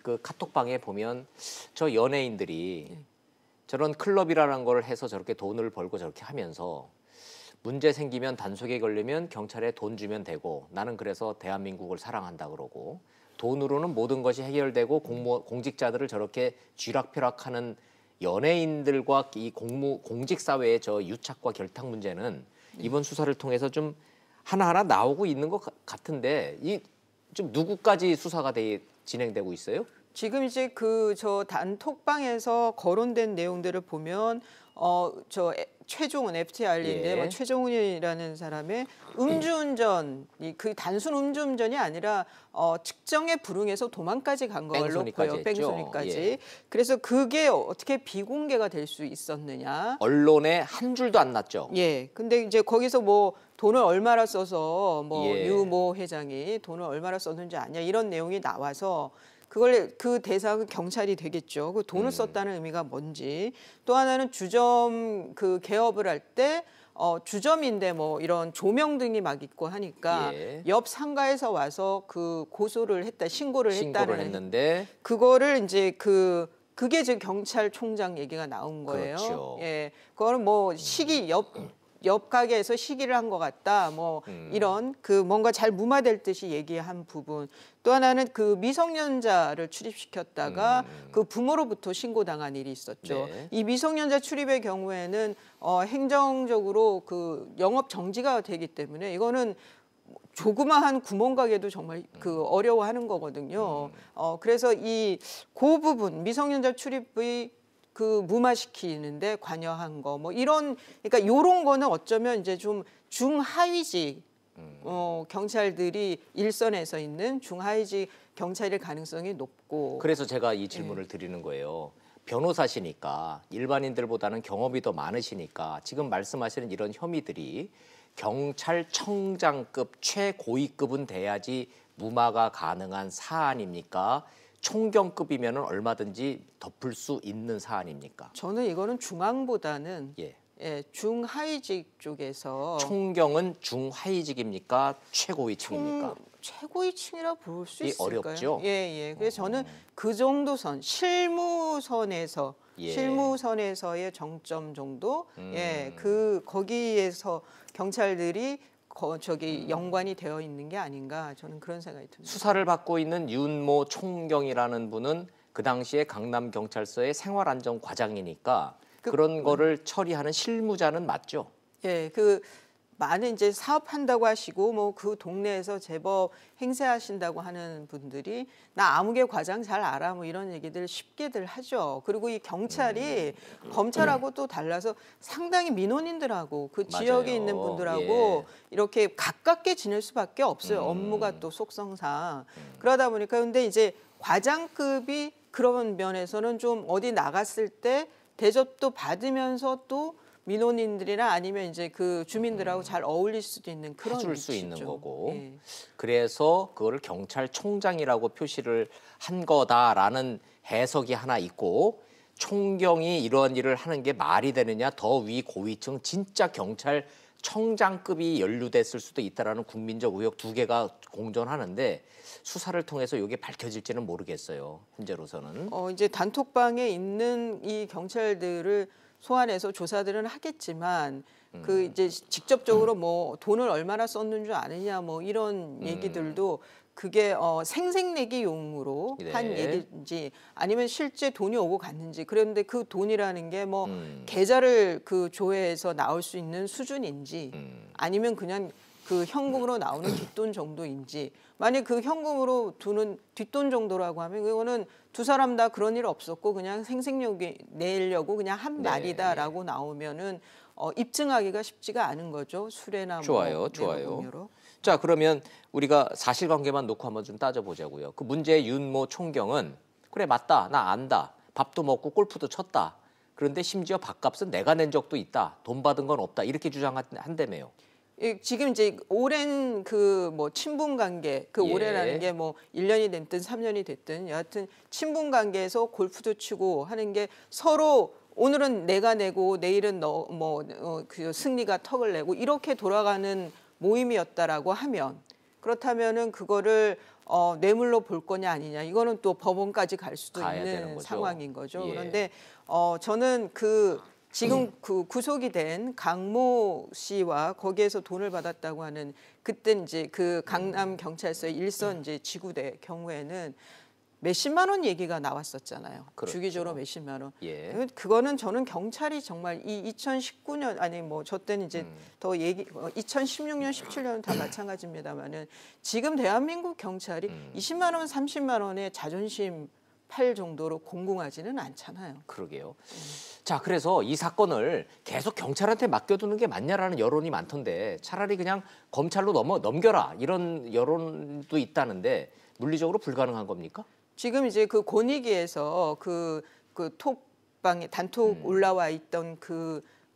그 카톡방에 보면 저 연예인들이 저런 클럽이라는 걸 해서 저렇게 돈을 벌고 저렇게 하면서 문제 생기면 단속에 걸리면 경찰에 돈 주면 되고 나는 그래서 대한민국을 사랑한다 그러고 돈으로는 모든 것이 해결되고 공직자들을 저렇게 쥐락펴락하는 연예인들과 이 공직 사회의 저 유착과 결탁 문제는 이번 수사를 통해서 좀 하나하나 나오고 있는 것 같은데 이 좀 누구까지 수사가 진행되고 있어요? 지금 이제 저 단톡방에서 거론된 내용들을 보면 저 최종훈 FTI인데 뭐 최종훈이라는 사람의 음주운전 그 단순 음주운전이 아니라 측정에 불응해서 도망까지 간 걸로 보여. 뺑소니까지. 그래서 그게 어떻게 비공개가 될 수 있었느냐? 언론에 한 줄도 안 났죠. 예. 근데 이제 거기서 뭐 돈을 얼마나 써서 유모 회장이 돈을 얼마나 썼는지 아냐 이런 내용이 나와서 그 대상은 경찰이 되겠죠. 그 돈을 썼다는 의미가 뭔지. 또 하나는 주점 그 개업을 할 때 주점인데 뭐 이런 조명 등이 막 있고 하니까 옆 상가에서 와서 그 신고를 했다는 했는데 그거를 이제 그게 지금 경찰총장 얘기가 나온 거예요. 그렇죠. 예. 그거는 뭐 옆 가게에서 시기를 한 것 같다. 뭐 이런 뭔가 잘 무마될 듯이 얘기한 부분. 또 하나는 그 미성년자를 출입시켰다가 그 부모로부터 신고당한 일이 있었죠. 이 미성년자 출입의 경우에는 행정적으로 그 영업 정지가 되기 때문에 이거는 조그마한 구멍가게도 정말 어려워하는 거거든요. 그래서 그 부분 미성년자 출입의 무마시키는데 관여한 거 뭐 그러니까 요런 거는 어쩌면 이제 좀 중하위직 경찰들이 일선에서 있는 중하위직 경찰일 가능성이 높고 그래서 제가 이 질문을 드리는 거예요. 변호사시니까 일반인들보다는 경험이 더 많으시니까 지금 말씀하시는 이런 혐의들이 경찰청장급 최고위급은 돼야지 무마가 가능한 사안입니까? 총경급이면 얼마든지 덮을 수 있는 사안입니까? 저는 이거는 중앙보다는 중하위직 쪽에서 총경은 중하위직입니까? 최고위층입니까? 최고위층이라 부를 수 있을까요? 어렵죠. 그래서 저는 그 정도 선 실무선에서의 정점 정도 거기에서 경찰들이 연관이 되어 있는 게 아닌가 저는 그런 생각이 듭니다. 수사를 받고 있는 윤모 총경이라는 분은 그 당시에 강남경찰서의 생활안전과장이니까 그런 거를 처리하는 실무자는 맞죠? 많은 이제 사업한다고 하시고 뭐 그 동네에서 제법 행세하신다고 하는 분들이 나 아무개 과장 잘 알아 뭐 이런 얘기들 쉽게들 하죠. 그리고 이 경찰이 검찰하고 또 달라서 상당히 민원인들하고 그 지역에 있는 분들하고 이렇게 가깝게 지낼 수밖에 없어요. 업무가 또 속성상. 그러다 보니까 근데 이제 과장급이 그런 면에서는 좀 어디 나갔을 때 대접도 받으면서 또 민원인들이나 아니면 이제 그 주민들하고 잘 어울릴 수도 있는 그런 해줄 위치죠. 수 있는 거고 그래서 그거를 경찰총장이라고 표시를 한 거다라는 해석이 하나 있고 총경이 이러한 일을 하는 게 말이 되느냐, 더 위 고위층 진짜 경찰청장급이 연루됐을 수도 있다라는 국민적 의혹 두 개가 공존하는데 수사를 통해서 이게 밝혀질지는 모르겠어요. 현재로서는. 이제 단톡방에 있는 이 경찰들을 소환해서 조사들은 하겠지만 그 이제 직접적으로 뭐 돈을 얼마나 썼는 줄 아느냐 뭐 이런 얘기들도 그게 생색내기용으로 네. 한 얘기인지 아니면 실제 돈이 오고 갔는지, 그런데 그 돈이라는 게 뭐 계좌를 그 조회해서 나올 수 있는 수준인지 아니면 그냥 그 현금으로 나오는 뒷돈 정도인지, 만약 그 현금으로 두는 뒷돈 정도라고 하면 그거는 두 사람 다 그런 일 없었고 그냥 생색내기 내려고 그냥 한 네. 말이다라고 나오면은 입증하기가 쉽지가 않은 거죠. 수뢰나 좋아요, 뭐 좋아요. 내부금융으로. 자, 그러면 우리가 사실관계만 놓고 한번 좀 따져보자고요. 그 문제의 윤모 총경은 그래 맞다, 나 안다, 밥도 먹고 골프도 쳤다. 그런데 심지어 밥값은 내가 낸 적도 있다, 돈 받은 건 없다, 이렇게 주장한다며요. 지금 이제 오랜 그 뭐 친분 관계, 그 예. 오래라는 게 뭐 1년이 됐든 3년이 됐든 여하튼 친분 관계에서 골프도 치고 하는 게 서로 오늘은 내가 내고 내일은 너 그 승리가 턱을 내고 이렇게 돌아가는 모임이었다라고 하면, 그렇다면은 그거를 뇌물로 볼 거냐 아니냐, 이거는 또 법원까지 갈 수도 가야 되는 있는 거죠. 상황인 거죠. 예. 그런데 저는 지금 그 구속이 된 강모 씨와 거기에서 돈을 받았다고 하는 그때 이제 그 강남 경찰서의 일선 이제 지구대 경우에는 몇십만 원 얘기가 나왔었잖아요. 그렇죠. 주기적으로 몇십만 원. 예. 그거는 저는 경찰이 정말 이 2019년 아니 뭐 저 때는 이제 더 2016년, 17년은 다 마찬가지입니다만은 지금 대한민국 경찰이 20만 원, 30만 원의 자존심 팔 정도로 공공하지는 않잖아요. 그러게요. 자, 그래서 이 사건을 계속 경찰한테 맡겨두는 게 맞냐라는 여론이 많던데 차라리 그냥 검찰로 넘겨라 이런 여론도 있다는데 물리적으로 불가능한 겁니까? 지금 이제 그 권익위에서 그 톡방에 단톡 올라와 있던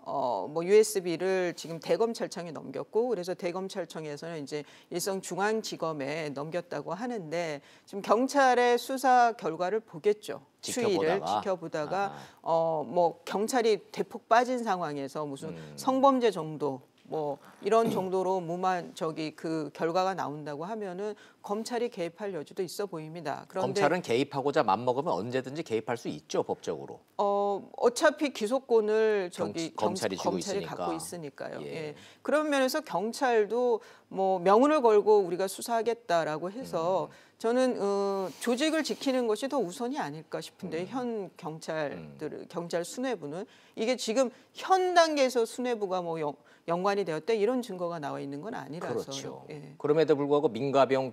뭐 USB를 지금 대검찰청에 넘겼고, 그래서 대검찰청에서는 이제 일성중앙지검에 넘겼다고 하는데 지금 경찰의 수사 결과를 보겠죠. 추이를 지켜보다가 뭐 경찰이 대폭 빠진 상황에서 무슨 성범죄 정도 뭐 이런 정도로 무만 그 결과가 나온다고 하면은 검찰이 개입할 여지도 있어 보입니다. 그런데 검찰은 개입하고자 맘먹으면 언제든지 개입할 수 있죠, 법적으로. 어차피 기소권을 검찰이 쥐고 검찰이 있으니까. 갖고 있으니까요. 예. 예. 그런 면에서 경찰도 뭐 명운을 걸고 우리가 수사하겠다라고 해서 저는 조직을 지키는 것이 더 우선이 아닐까 싶은데 현 경찰 수뇌부는 이게 지금 현 단계에서 수뇌부가 뭐 연관이 되었다 이런 증거가 나와 있는 건 아니라서. 그렇죠. 예. 그럼에도 불구하고 민가병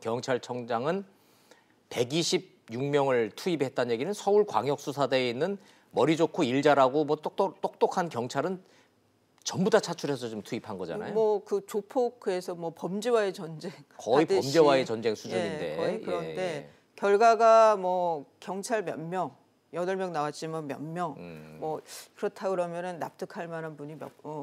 경찰청장은 126명을 투입했다는 얘기는 서울광역수사대에 있는 머리 좋고 일 잘하고 뭐 똑똑한 경찰은 전부 다 차출해서 좀 투입한 거잖아요. 뭐 그 조폭에서 뭐 범죄와의 전쟁 거의 하듯이. 범죄와의 전쟁 수준인데. 예, 거의 그런데 예. 결과가 뭐 경찰 몇 명, 8명 나왔지만 몇 명, 뭐 그렇다 그러면은 납득할 만한 분이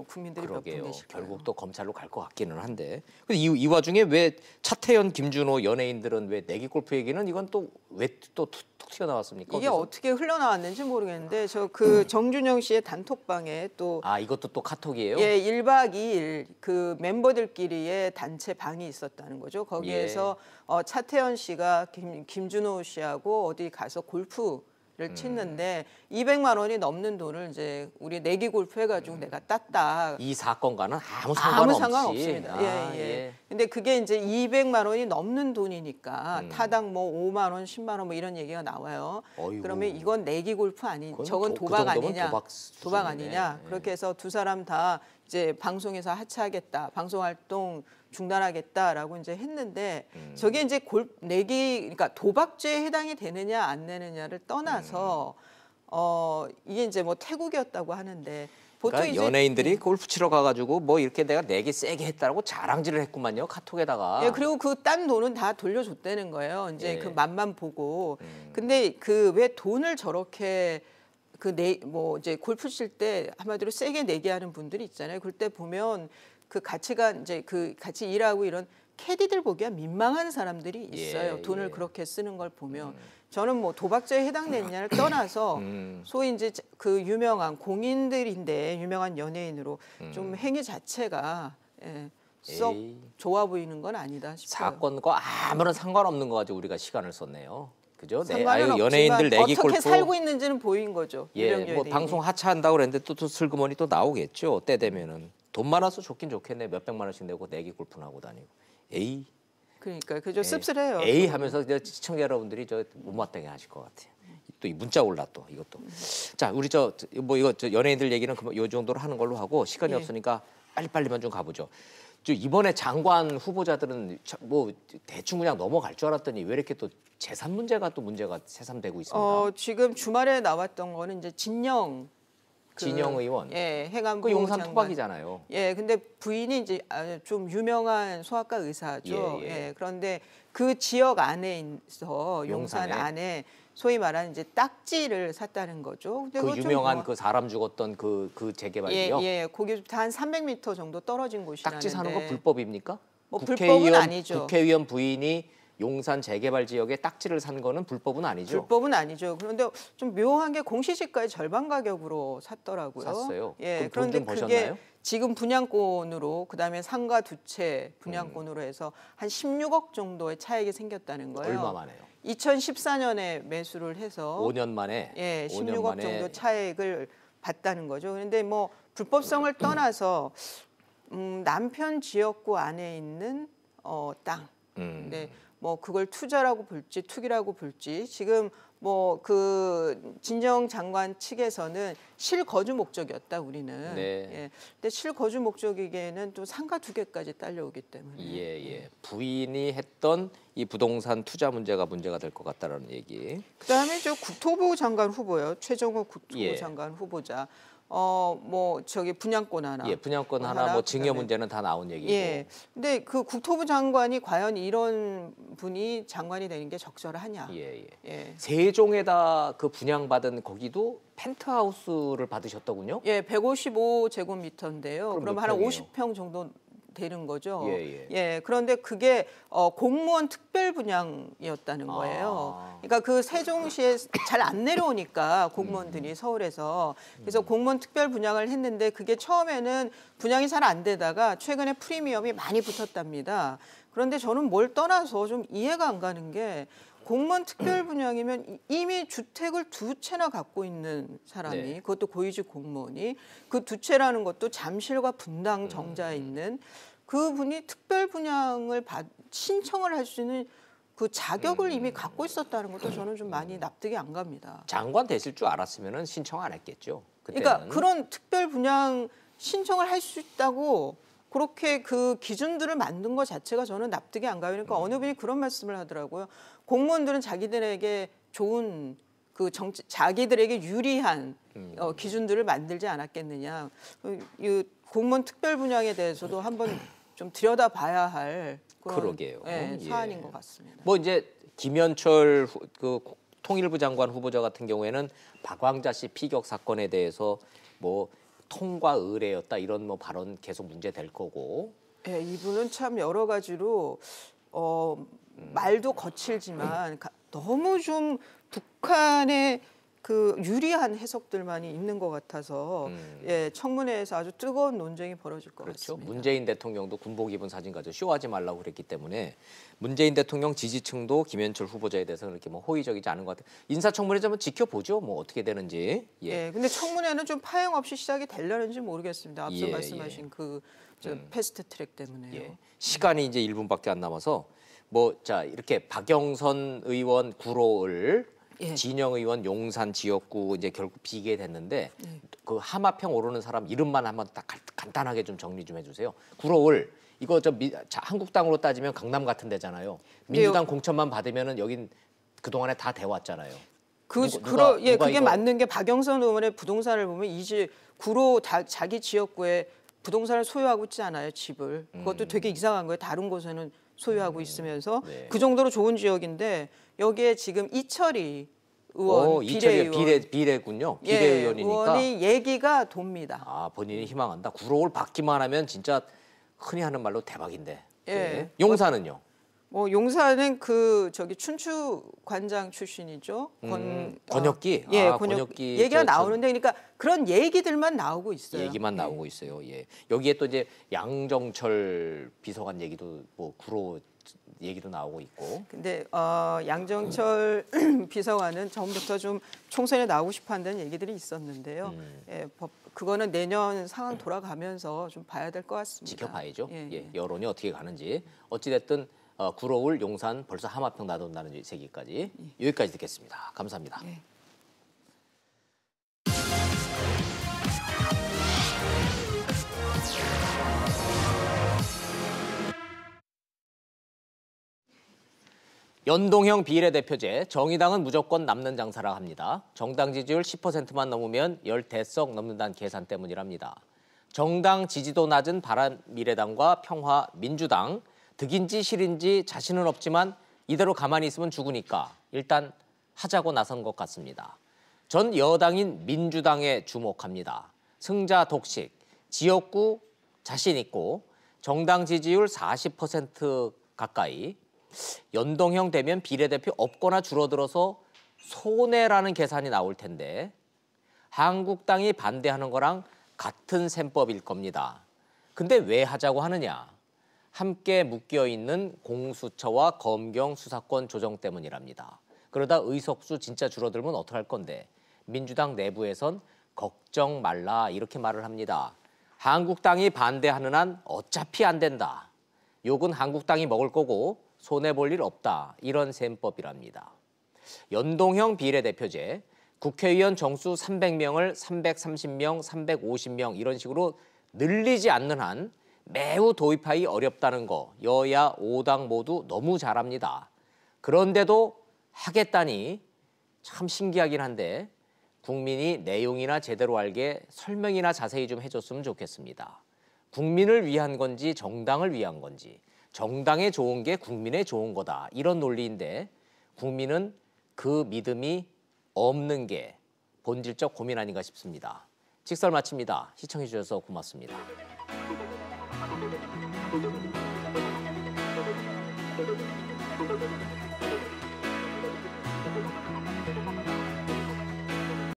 국민들이 몇 분 그러게요. 계실까요? 결국 또 검찰로 갈 것 같기는 한데. 근데 이 와중에 왜 차태현, 김준호 연예인들은 왜 내기 골프 얘기는 이건 또 왜 또 툭 튀어나왔습니까? 이게 어디서? 어떻게 흘러나왔는지 모르겠는데 저 그 정준영 씨의 단톡방에 또 이것도 또 카톡이에요? 예, 1박 2일 그 멤버들끼리의 단체 방이 있었다는 거죠. 거기에서 차태현 씨가 김준호 씨하고 어디 가서 골프를 치는데 200만 원이 넘는 돈을 이제 우리 내기 골프 해가지고 내가 땄다. 이 사건과는 아무 아무 상관없이. 상관없습니다. 예. 근데 그게 이제 200만 원이 넘는 돈이니까 타당 뭐 5만 원, 10만 원 뭐 이런 얘기가 나와요. 어이구. 그러면 이건 내기 골프 그건 저건 그 도박 정도면 아니냐? 도박 수준이네. 아니냐? 예. 그렇게 해서 두 사람 다 이제 방송에서 하차하겠다, 방송 활동 중단하겠다라고 이제 했는데 저게 이제 내기 그러니까 도박죄에 해당이 되느냐 안 되느냐를 떠나서 이게 이제 뭐 태국이었다고 하는데 보통 그러니까 이제 연예인들이 골프 치러 가가지고 뭐 이렇게 내가 내기 세게 했다라고 자랑질을 했구만요, 카톡에다가. 예, 그리고 그 딴 돈은 다 돌려줬다는 거예요. 이제 예. 그 맛만 보고. 근데 그 왜 돈을 저렇게 뭐 이제 골프 칠 때 한마디로 세게 내게 하는 분들이 있잖아요. 그럴 때 보면 그 가치가 이제 그 같이 일하고 이런 캐디들 보기에 민망한 사람들이 있어요. 예, 돈을 예. 그렇게 쓰는 걸 보면. 저는 뭐 도박죄에 해당되느냐를 떠나서 소위 이제 그 유명한 공인들인데 유명한 연예인으로 좀 행위 자체가 썩 에이. 좋아 보이는 건 아니다 싶어요. 사건과 아무런 상관없는 거 가지고 우리가 시간을 썼네요. 그죠? 네. 상관은 아유, 없지만 연예인들 내기 어떻게 골프 살고 있는지는 보인 거죠. 예, 유명 뭐 연예인이. 방송 하차한다고 그랬는데 또 슬그머니 또 나오겠죠. 때 되면은 돈 많아서 좋긴 좋겠네. 몇 백만 원씩 내고 내기 골프나 하고 다니고. 에이. 그러니까 그저 씁쓸해요. 에이 하면서 이제 시청자 여러분들이 저 못마땅해 하실 것 같아요. 또 이 문자 올라 또 이것도. 자, 우리 저 연예인들 얘기는 요 정도로 하는 걸로 하고 시간이 예. 없으니까 빨리빨리만 좀 가보죠. 저 이번에 장관 후보자들은 뭐 대충 그냥 넘어갈 줄 알았더니 왜 이렇게 또 재산 문제가 새삼되고 있습니다. 지금 주말에 나왔던 거는 이제 진영 진영 의원. 예, 행안부 그 용산 장관. 토박이잖아요. 예, 근데 부인이 이제 좀 유명한 소아과 의사죠. 예, 예. 그런데 그 지역 안에 있어 용산 용산에? 안에 소위 말하는 이제 딱지를 샀다는 거죠. 근데 그 그거 좀 유명한 뭐- 그 사람 죽었던 그 재개발이요. 예, 거기부터 한 300m 정도 떨어진 곳이라는데. 딱지 사는 거 불법입니까? 뭐 불법은 아니죠. 국회의원 부인이 용산 재개발 지역에 딱지를 산 거는 불법은 아니죠. 불법은 아니죠. 그런데 좀 묘한 게 공시지가의 절반 가격으로 샀더라고요. 샀어요? 예, 그럼 돈 그런데 좀 그게 버셨나요? 지금 분양권으로 그다음에 상가 두 채 분양권으로 해서 한 16억 정도의 차익이 생겼다는 거예요. 얼마 만에요? 2014년에 매수를 해서 5년 만에. 예, 5년 16억 만에 정도 차익을 봤다는 거죠. 그런데 뭐 불법성을 떠나서 남편 지역구 안에 있는 땅. 네, 뭐 그걸 투자라고 볼지 투기라고 볼지 지금 뭐 그 진정 장관 측에서는 실거주 목적이었다 우리는. 네. 예. 근데 실거주 목적이기에는 또 상가 두 개까지 딸려오기 때문에. 예. 부인이 했던 이 부동산 투자 문제가 될 것 같다라는 얘기. 그다음에 저 국토부 장관 후보요. 최정호 국토부 예. 장관 후보자. 뭐 저기 분양권 하나. 예, 분양권 하나, 뭐 증여 그다음에 문제는 다 나온 얘기고. 예. 근데 그 국토부 장관이 과연 이런 분이 장관이 되는 게 적절하냐? 예. 예. 세종에다 그 분양받은 거기도 펜트하우스를 받으셨더군요. 예, 155제곱미터인데요. 그럼 그럼 몇 한 평이에요? 50평 정도 되는 거죠. 예. 그런데 그게 공무원 특별 분양이었다는 거예요. 아. 그러니까 그 세종시에 잘 안 내려오니까 공무원들이 서울에서 그래서 공무원 특별 분양을 했는데 그게 처음에는 분양이 잘 안 되다가 최근에 프리미엄이 많이 붙었답니다. 그런데 저는 뭘 떠나서 좀 이해가 안 가는 게 공무원 특별 분양이면 이미 주택을 두 채나 갖고 있는 사람이 네. 그것도 고위직 공무원이 그 두 채라는 것도 잠실과 분당 정자에 있는 그분이 특별 분양을 신청을 할 수 있는 그 자격을 이미 갖고 있었다는 것도 저는 좀 많이 납득이 안 갑니다. 장관 되실 줄 알았으면 신청 안 했겠죠. 그때는. 그러니까 그런 특별 분양 신청을 할 수 있다고 그렇게 그 기준들을 만든 것 자체가 저는 납득이 안 가요. 그러니까 어느 분이 그런 말씀을 하더라고요. 공무원들은 자기들에게 좋은 자기들에게 유리한 기준들을 만들지 않았겠느냐. 이 공무원 특별 분양에 대해서도 한번 좀 들여다봐야 할 그런 그러게요. 예. 사안인 것 같습니다. 뭐 이제 김현철 그 통일부 장관 후보자 같은 경우에는 박광자 씨 피격 사건에 대해서 뭐 통과 의례였다 이런 뭐 발언 계속 문제될 거고. 네, 이분은 참 여러 가지로 말도 거칠지만 너무 좀 북한의 그 유리한 해석들만이 있는 것 같아서 예, 청문회에서 아주 뜨거운 논쟁이 벌어질 것 그렇죠. 같습니다. 문재인 대통령도 군복 입은 사진 가지고 쇼하지 말라고 그랬기 때문에 문재인 대통령 지지층도 김현철 후보자에 대해서 그렇게 뭐 호의적이지 않은 것 같아요. 인사청문회 좀 지켜보죠. 뭐 어떻게 되는지. 예. 근데 청문회는 좀 파행 없이 시작이 되려는지 모르겠습니다. 앞서 말씀하신 그 패스트 트랙 때문에요. 예. 시간이 이제 1분밖에 안 남아서 뭐 자 이렇게 박영선 의원 구로을 진영 의원 용산 지역구 이제 결국 비게 됐는데 그 하마평 오르는 사람 이름만 한번 딱 간단하게 좀 정리 좀 해주세요. 구로을 이거 한국당으로 따지면 강남 같은 데잖아요. 민주당 공천만 받으면은 여긴 그 동안에 다 돼왔잖아요. 그게 이거 맞는 게 박영선 의원의 부동산을 보면 이제 구로 자기 지역구에 부동산을 소유하고 있지 않아요, 집을. 그것도 되게 이상한 거예요. 다른 곳에는 소유하고 있으면서 네. 그 정도로 좋은 지역인데 여기에 지금 이철희 의원 비례의원 비례군요. 비례의원이니까. 의원이 얘기가 돕니다. 본인이 희망한다. 구로를 받기만 하면 진짜 흔히 하는 말로 대박인데. 예. 용산은요? 뭐 용산은 그 저기 춘추 관장 출신이죠. 권혁기? 예, 아, 권혁기 얘기가 나오는데 그러니까 그런 얘기들만 나오고 있어요. 얘기만 나오고 있어요. 예. 여기에 또 이제 양정철 비서관 얘기도 뭐 구로 얘기도 나오고 있고. 근데 양정철 비서관은 처음부터 좀 총선에 나오고 싶어 한다는 얘기들이 있었는데요. 예, 그거는 내년 상황 돌아가면서 좀 봐야 될 것 같습니다. 지켜봐야죠. 예, 예, 여론이 어떻게 가는지. 어찌됐든 구로울, 용산 벌써 하마평 나돈다는 얘기까지 여기까지 듣겠습니다. 감사합니다. 예. 연동형 비례대표제, 정의당은 무조건 남는 장사라 합니다. 정당 지지율 10%만 넘으면 10대석 넘는다는 계산 때문이랍니다. 정당 지지도 낮은 바른미래당과 평화민주당, 득인지 실인지 자신은 없지만 이대로 가만히 있으면 죽으니까 일단 하자고 나선 것 같습니다. 전 여당인 민주당에 주목합니다. 승자 독식, 지역구 자신 있고 정당 지지율 40% 가까이, 연동형 되면 비례대표 없거나 줄어들어서 손해라는 계산이 나올 텐데 한국당이 반대하는 거랑 같은 셈법일 겁니다. 근데 왜 하자고 하느냐? 함께 묶여있는 공수처와 검경 수사권 조정 때문이랍니다. 그러다 의석수 진짜 줄어들면 어떡할 건데 민주당 내부에선 걱정 말라 이렇게 말을 합니다. 한국당이 반대하는 한 어차피 안 된다. 욕은 한국당이 먹을 거고 손해볼 일 없다. 이런 셈법이랍니다. 연동형 비례대표제, 국회의원 정수 300명을 330명, 350명 이런 식으로 늘리지 않는 한 매우 도입하기 어렵다는 거 여야 5당 모두 너무 잘 압니다. 그런데도 하겠다니 참 신기하긴 한데 국민이 내용이나 제대로 알게 설명이나 자세히 좀 해줬으면 좋겠습니다. 국민을 위한 건지 정당을 위한 건지, 정당에 좋은 게 국민에 좋은 거다 이런 논리인데 국민은 그 믿음이 없는 게 본질적 고민 아닌가 싶습니다. 직설 마칩니다. 시청해 주셔서 고맙습니다. Thank you.